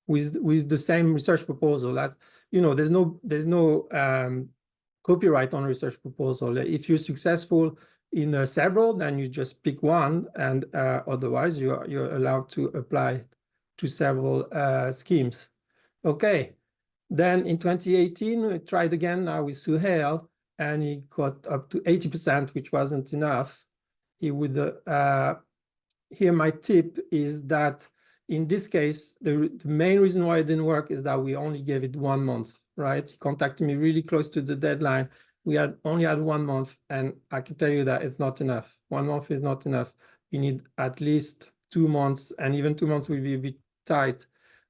with the same research proposal. As you know, there's no copyright on research proposal. If you're successful in several, then you just pick one, and otherwise you're allowed to apply to several schemes. Okay, then in 2018 we tried again now with Suhail, and he got up to 80%, which wasn't enough. He would here my tip is that in this case, the main reason why it didn't work is that we only gave it 1 month, right? He contacted me really close to the deadline. We only had 1 month, and I can tell you that it's not enough. 1 month is not enough. You need at least 2 months, and even 2 months will be a bit tight.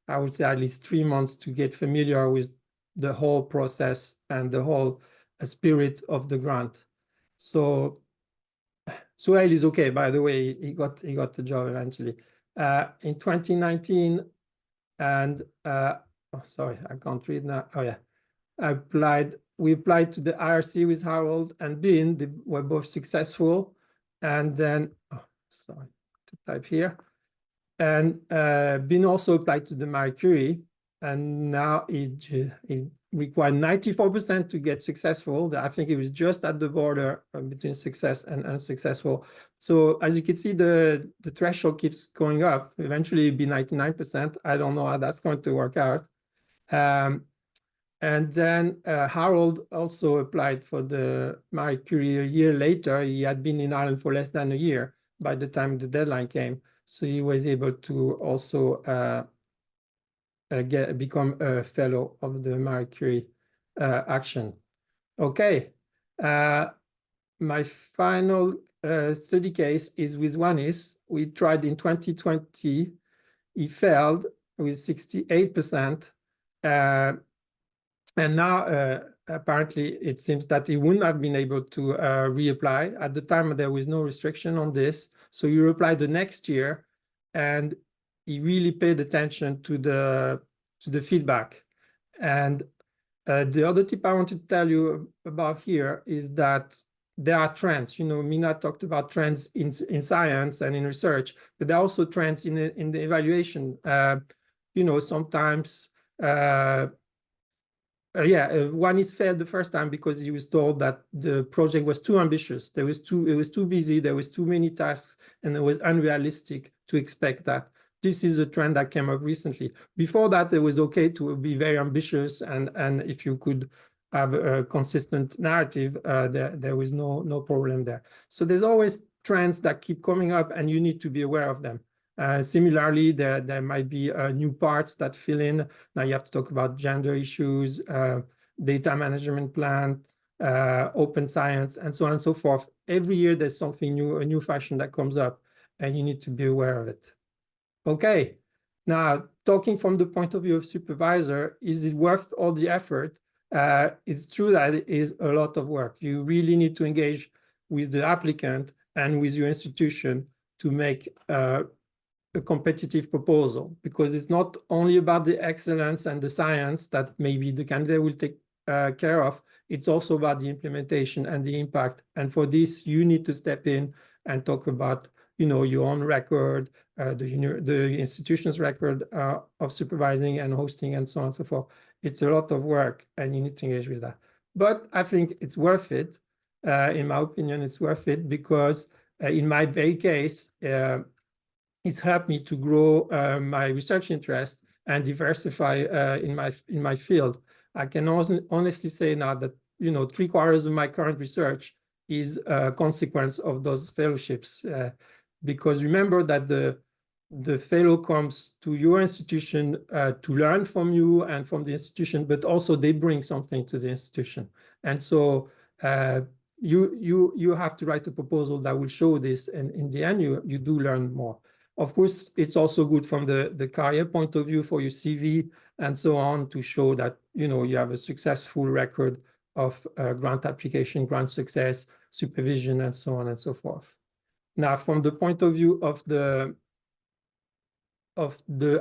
I would say at least 3 months to get familiar with the whole process and the whole spirit of the grant. So Suhail is okay, by the way. He got the job eventually. In 2019, and oh, sorry, I can't read now. Oh yeah, we applied to the IRC with Harold and Bin. They were both successful. And then, oh, sorry to type here. And Bin also applied to the Marie Curie, and now it required 94% to get successful. I think it was just at the border between success and unsuccessful. So as you can see, the threshold keeps going up. Eventually it'll be 99%. I don't know how that's going to work out. And then Harold also applied for the Marie Curie a year later. He had been in Ireland for less than a year by the time the deadline came. So he was able to also become a fellow of the Marie Curie action. Okay, my final study case is with Wanis. We tried in 2020. He failed with 68%. And now, apparently, it seems that he wouldn't have been able to reapply. At the time, there was no restriction on this. So he reapplied the next year, and he really paid attention to the feedback. And the other tip I want to tell you about here is that there are trends. You know, Mina talked about trends in science and in research, but there are also trends in the evaluation. You know, sometimes one is failed the first time because he was told that the project was too ambitious. It was too busy. There was too many tasks, and it was unrealistic to expect that. This is a trend that came up recently. Before that, it was okay to be very ambitious, and if you could have a consistent narrative, there was no problem there. So there's always trends that keep coming up, and you need to be aware of them. Similarly, there might be new parts that fill in. Now you have to talk about gender issues, data management plan, open science, and so on and so forth. Every year there's something new, a new fashion that comes up, and you need to be aware of it. Okay, now talking from the point of view of supervisor, is it worth all the effort? It's true that it is a lot of work. You really need to engage with the applicant and with your institution to make a competitive proposal, because it's not only about the excellence and the science that maybe the candidate will take care of, it's also about the implementation and the impact. And for this, you need to step in and talk about, you know, your own record, the institution's record of supervising and hosting and so on and so forth. It's a lot of work and you need to engage with that. But I think it's worth it. In my opinion, it's worth it because in my very case, it's helped me to grow my research interest and diversify in my field. I can honestly say now that, you know, 3/4 of my current research is a consequence of those fellowships. Because remember that the fellow comes to your institution to learn from you and from the institution, but also they bring something to the institution. And so you have to write a proposal that will show this, and in the end, you do learn more. Of course, it's also good from the career point of view for your CV and so on, to show that, you know, you have a successful record of grant application, grant success, supervision, and so on and so forth. Now, from the point of view of the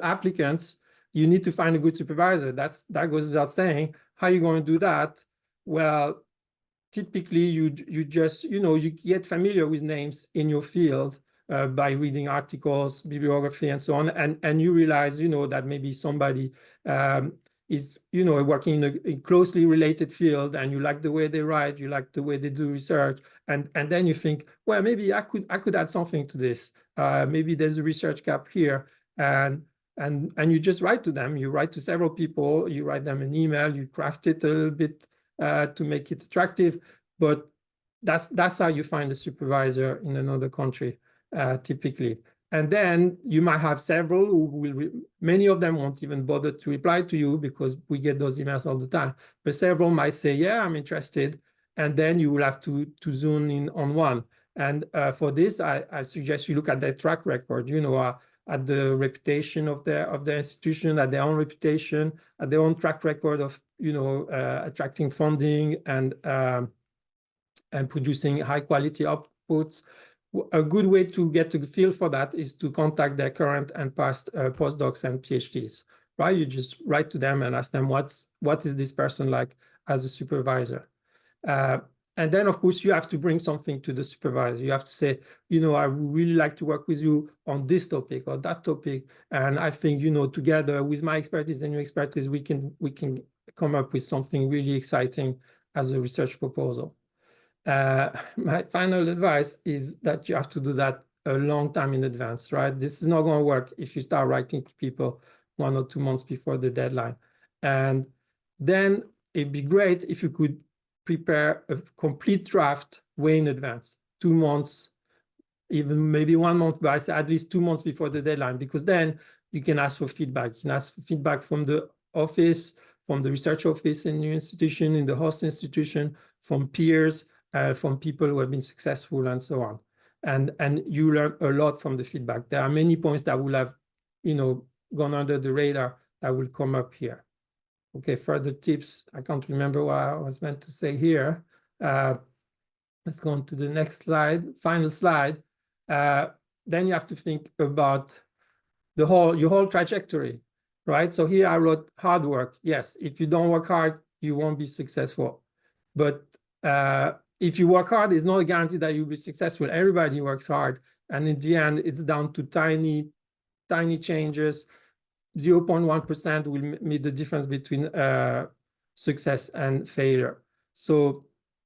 applicants, you need to find a good supervisor. That goes without saying. How are you going to do that? Well, typically you just, you know, you get familiar with names in your field by reading articles, bibliography, and so on, and you realize, you know, that maybe somebody is, you know, working in a closely related field, and you like the way they write, you like the way they do research, and then you think, well, maybe I could add something to this. Maybe there's a research gap here, and you just write to them. You write to several people. You write them an email. You craft it a little bit to make it attractive, but that's how you find a supervisor in another country, typically. And then you might have several who will, many of them won't even bother to reply to you because we get those emails all the time. But several might say, yeah, I'm interested. And then you will have to zoom in on one. And for this, I suggest you look at their track record, you know, at the reputation of their institution, at their own reputation, at their own track record of, you know, attracting funding and producing high quality outputs. A good way to get a feel for that is to contact their current and past postdocs and PhDs, right? You just write to them and ask them what is this person like as a supervisor. And then, of course, you have to bring something to the supervisor. You have to say, you know, I would really like to work with you on this topic or that topic. And I think, you know, together with my expertise and your expertise, we can come up with something really exciting as a research proposal. My final advice is that you have to do that a long time in advance, right? This is not going to work if you start writing to people 1 or 2 months before the deadline. And then it'd be great if you could prepare a complete draft way in advance, 2 months, even maybe 1 month, but I say at least 2 months before the deadline, because then you can ask for feedback. You can ask for feedback from the office, from the research office in your institution, in the host institution, from peers, from people who have been successful, and so on. And you learn a lot from the feedback. There are many points that will have, you know, gone under the radar that will come up here. Okay, further tips. I can't remember what I was meant to say here. Let's go on to the next slide, final slide. Then you have to think about your whole trajectory, right? So here I wrote hard work. Yes, if you don't work hard, you won't be successful. But if you work hard, it's not a guarantee that you'll be successful. Everybody works hard. And in the end, it's down to tiny changes. 0.1% will make the difference between success and failure. So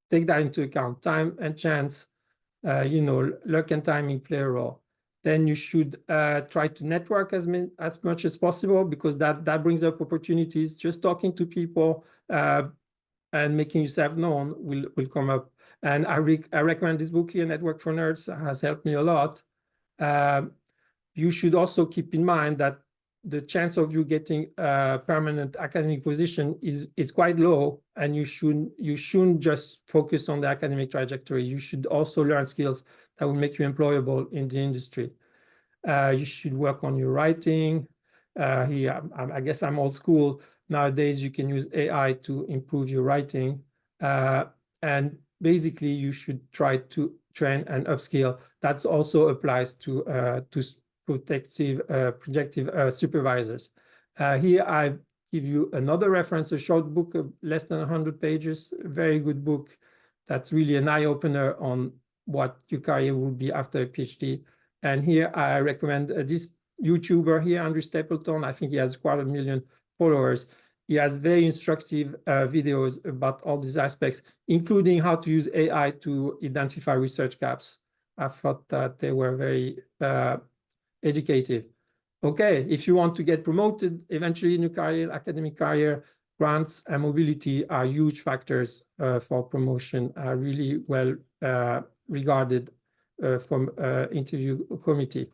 take that into account. Time and chance, you know, luck and timing play a role. Then you should try to network as much as possible, because that brings up opportunities. Just talking to people and making yourself known will come up. And I recommend this book here, Network for Nerds. Has helped me a lot. You should also keep in mind that the chance of you getting a permanent academic position is quite low, and you shouldn't just focus on the academic trajectory. You should also learn skills that will make you employable in the industry. You should work on your writing. Here, I guess I'm old school. Nowadays, you can use AI to improve your writing. And basically, you should try to train and upskill. That also applies to projective supervisors. Here I give you another reference, a short book of less than 100 pages, a very good book that's really an eye-opener on what your career will be after a PhD. And here I recommend this YouTuber here, Andrew Stapleton. I think he has 250,000 followers. He has very instructive videos about all these aspects, including how to use AI to identify research gaps. I thought that they were very educative. Okay, if you want to get promoted eventually in your career, academic career, grants and mobility are huge factors for promotion, are really well regarded from interview committee.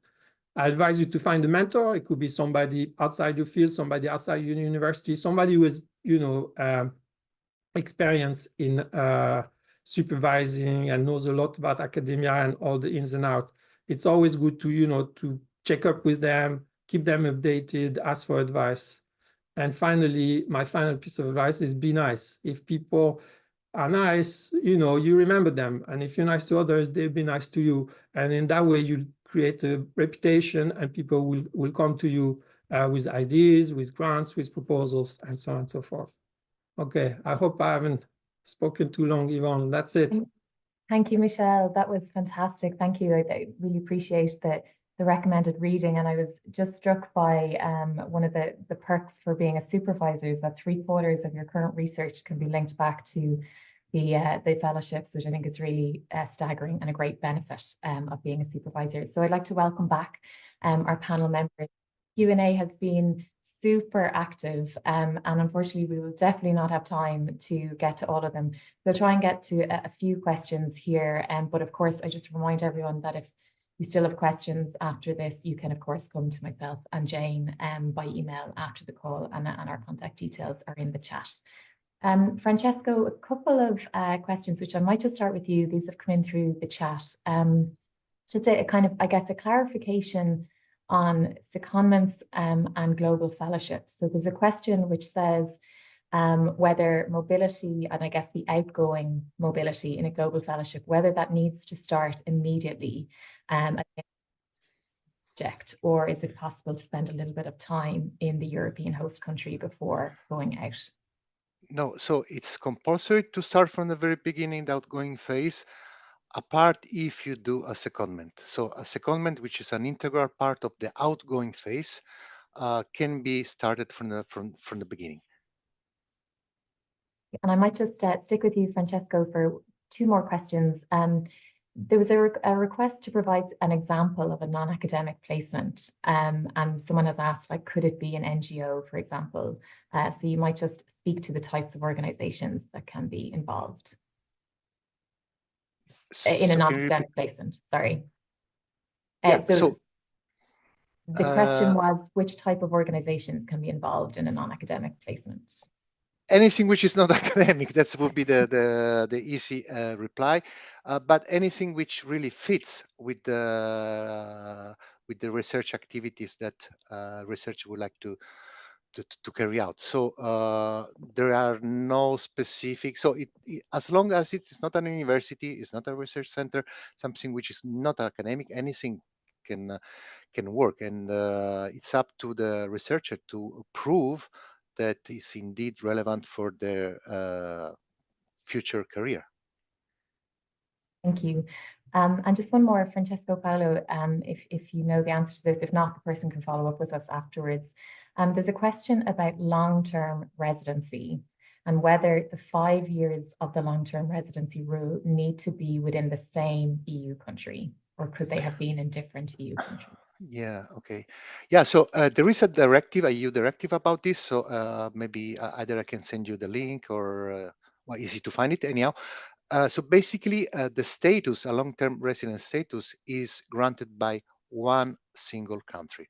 I advise you to find a mentor. It could be somebody outside your field, somebody outside your university, somebody who has, experience in supervising and knows a lot about academia and all the ins and outs. It's always good to, to check up with them, keep them updated, ask for advice. And finally, my final piece of advice is be nice. If people are nice, you remember them. And if you're nice to others, they'll be nice to you. And in that way, you create a reputation and people will come to you with ideas, with grants, with proposals, and so on and so forth. Okay, I hope I haven't spoken too long, Yvonne. That's it. Thank you, Michel. That was fantastic. Thank you. I really appreciate the recommended reading. And I was just struck by one of the perks for being a supervisor is that 3/4 of your current research can be linked back to the fellowships, which I think is really staggering and a great benefit of being a supervisor. So I'd like to welcome back our panel members. Q&A has been super active and unfortunately we will definitely not have time to get to all of them. We'll try and get to a few questions here, but of course I just remind everyone that if you still have questions after this, you can of course come to myself and Jane by email after the call, and our contact details are in the chat. Francesco, a couple of questions which I might just start with you. These have come in through the chat. Should say a kind of, I guess, a clarification on secondments and global fellowships. So there's a question which says whether mobility, and I guess the outgoing mobility in a global fellowship, whether that needs to start immediately or is it possible to spend a little bit of time in the European host country before going out? No, so it's compulsory to start from the very beginning, the outgoing phase, apart if you do a secondment. So a secondment, which is an integral part of the outgoing phase, can be started from the beginning. And I might just stick with you, Francesco, for two more questions. There was a request to provide an example of a non-academic placement, and someone has asked, like, could it be an NGO, for example? So you might just speak to the types of organizations that can be involved in a non-academic placement. Sorry. Yeah, so the question was, which type of organizations can be involved in a non-academic placement? Anything which is not academic, that would be the easy reply. But anything which really fits with the research activities that researcher would like to carry out. So there are no specific. So as long as it's not a university, it's not a research center, something which is not academic, anything can work, and it's up to the researcher to prove that is indeed relevant for their future career. Thank you. And just one more, Francesco, Paolo, if you know the answer to this, if not, the person can follow up with us afterwards. There's a question about long-term residency and whether the 5 years of the long-term residency rule need to be within the same EU country, or could they have been in different EU countries? Yeah, okay. Yeah, so there is a directive, a EU directive about this. So maybe either I can send you the link or well, easy to find it anyhow. So basically, the status, a long-term resident status, is granted by one single country.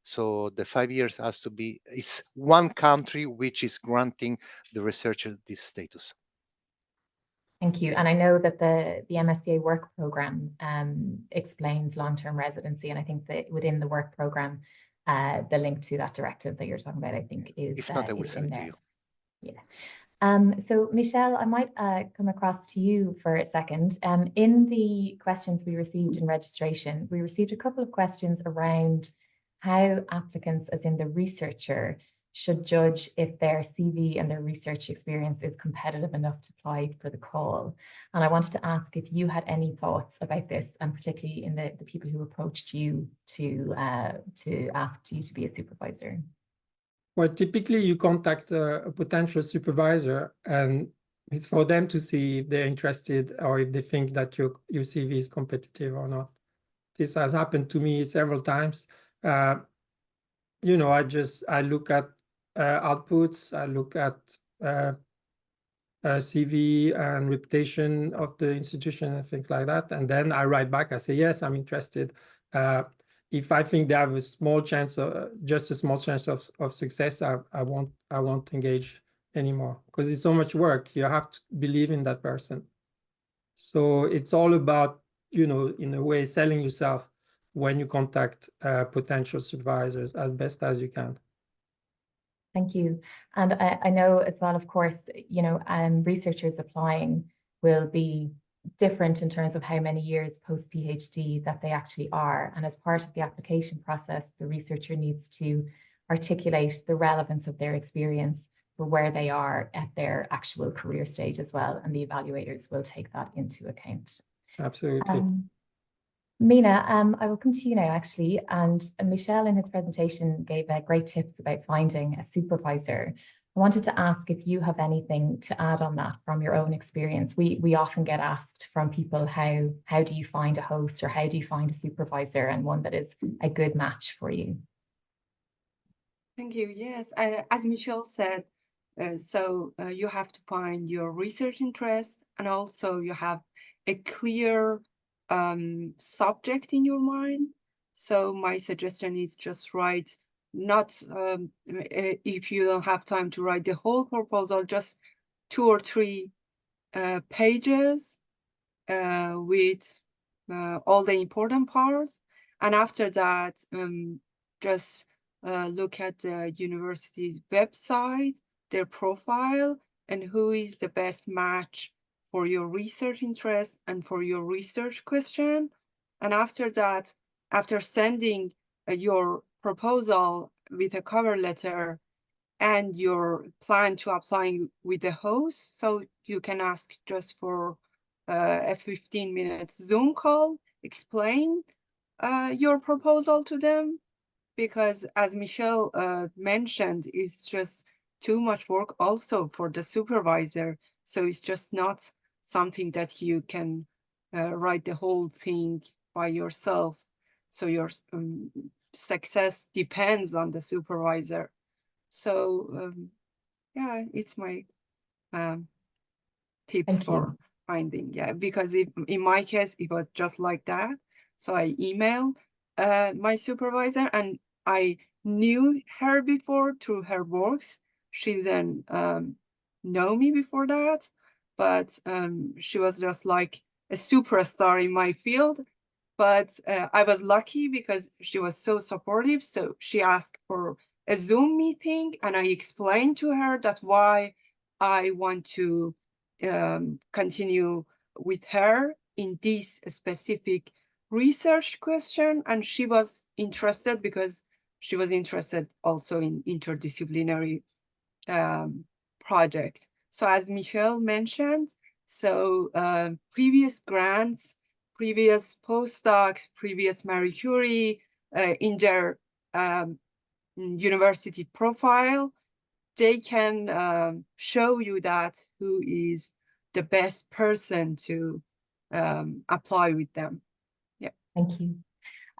So the 5 years has to be, it's one country which is granting the researcher this status. Thank you. And I know that the MSCA work program explains long-term residency, and I think that within the work program, the link to that directive that you're talking about, I think, is if not, I will send it to you. Yeah. So Michelle, I might come across to you for a second. In the questions we received in registration, we received a couple of questions around how applicants, as in the researcher, should judge if their CV and their research experience is competitive enough to apply for the call. And I wanted to ask if you had any thoughts about this, and particularly in the people who approached you to ask you to be a supervisor. Well, typically you contact a potential supervisor, and it's for them to see if they're interested or if they think that your CV is competitive or not. This has happened to me several times. You know, I look at outputs, I look at CV and reputation of the institution and things like that, and then I write back. I say, yes, I'm interested. If I think they have a small chance, just a small chance of success, I won't engage anymore, because it's so much work. You have to believe in that person. So it's all about, you know, in a way, selling yourself when you contact potential supervisors as best as you can. Thank you. And I know as well, of course, you know, researchers applying will be different in terms of how many years post-PhD that they actually are. And as part of the application process, the researcher needs to articulate the relevance of their experience for where they are at their actual career stage as well. And the evaluators will take that into account. Absolutely. Mina, I will come to you now, actually. And Michelle, in his presentation, gave great tips about finding a supervisor. I wanted to ask if you have anything to add on that from your own experience. We often get asked from people, how do you find a host, or how do you find a supervisor, and one that is a good match for you? Thank you. Yes, as Michelle said, you have to find your research interest, and also you have a clear subject in your mind. So my suggestion is just write, not if you don't have time to write the whole proposal, just 2 or 3 pages with all the important parts. And after that, just look at the university's website, their profile, and who is the best match for your research interest and for your research question. And after that, after sending your proposal with a cover letter and your plan to applying with the host, so you can ask just for a 15-minute Zoom call, explain your proposal to them, because as Michelle mentioned, it's just too much work also for the supervisor. So it's just not something that you can write the whole thing by yourself. So your success depends on the supervisor. So yeah, it's my tips for finding. Yeah, because in my case, it was just like that. So I emailed my supervisor, and I knew her before through her works. She didn't know me before that, but she was just like a superstar in my field. But I was lucky because she was so supportive. So she asked for a Zoom meeting, and I explained to her that why I want to continue with her in this specific research question. And she was interested because she was interested also in interdisciplinary project. So as Michelle mentioned, so previous grants, previous postdocs, previous Marie Curie in their university profile, they can show you that who is the best person to apply with them. Yeah. Thank you.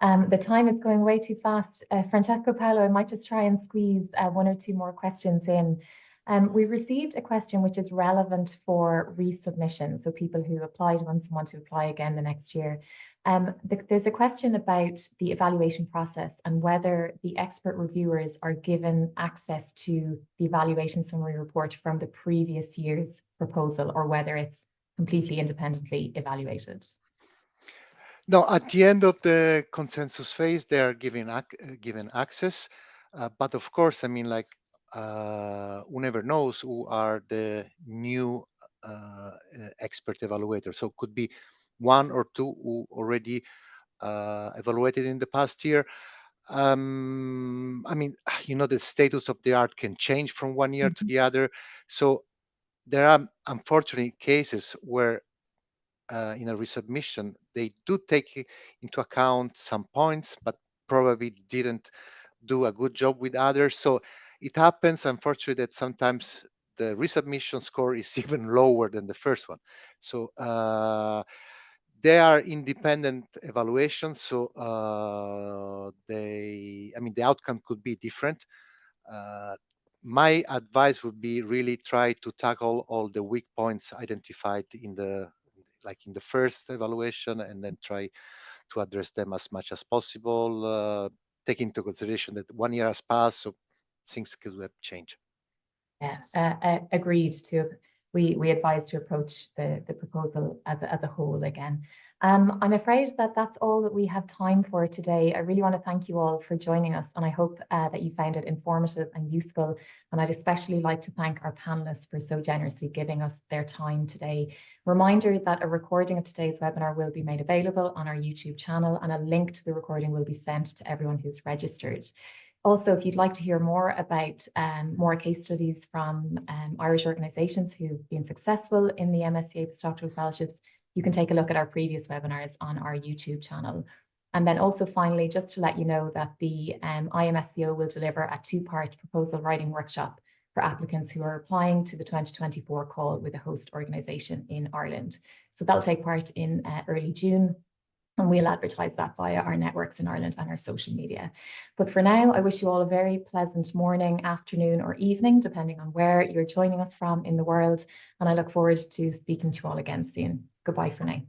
The time is going way too fast. Francesco, Paolo, I might just try and squeeze 1 or 2 more questions in. We received a question which is relevant for resubmission, so people who applied once and want to apply again the next year. There's a question about the evaluation process and whether the expert reviewers are given access to the evaluation summary report from the previous year's proposal, or whether it's completely independently evaluated. No, at the end of the consensus phase, they are given access. But of course, I mean, like who never knows who are the new expert evaluators. So it could be one or two who already evaluated in the past year. I mean, the status of the art can change from one year to the other. So there are unfortunate cases where in a resubmission, they do take into account some points, but probably didn't do a good job with others. So it happens, unfortunately, that sometimes the resubmission score is even lower than the first one. So they are independent evaluations. So the outcome could be different. My advice would be really try to tackle all the weak points identified in the first evaluation, and then try to address them as much as possible, take into consideration that 1 year has passed, so things could have changed. Yeah, agreed to. We advise to approach the proposal as a whole again. I'm afraid that that's all that we have time for today. I really want to thank you all for joining us, and I hope that you found it informative and useful. And I'd especially like to thank our panelists for so generously giving us their time today. Reminder that a recording of today's webinar will be made available on our YouTube channel, and a link to the recording will be sent to everyone who's registered. Also, if you'd like to hear more about more case studies from Irish organisations who've been successful in the MSCA Postdoctoral Fellowships, you can take a look at our previous webinars on our YouTube channel. And then also finally, just to let you know that the IMSCO will deliver a two-part proposal writing workshop for applicants who are applying to the 2024 call with a host organisation in Ireland. So that'll take part in early June. And we'll advertise that via our networks in Ireland and our social media. But for now, I wish you all a very pleasant morning, afternoon, or evening, depending on where you're joining us from in the world. And I look forward to speaking to you all again soon. Goodbye for now.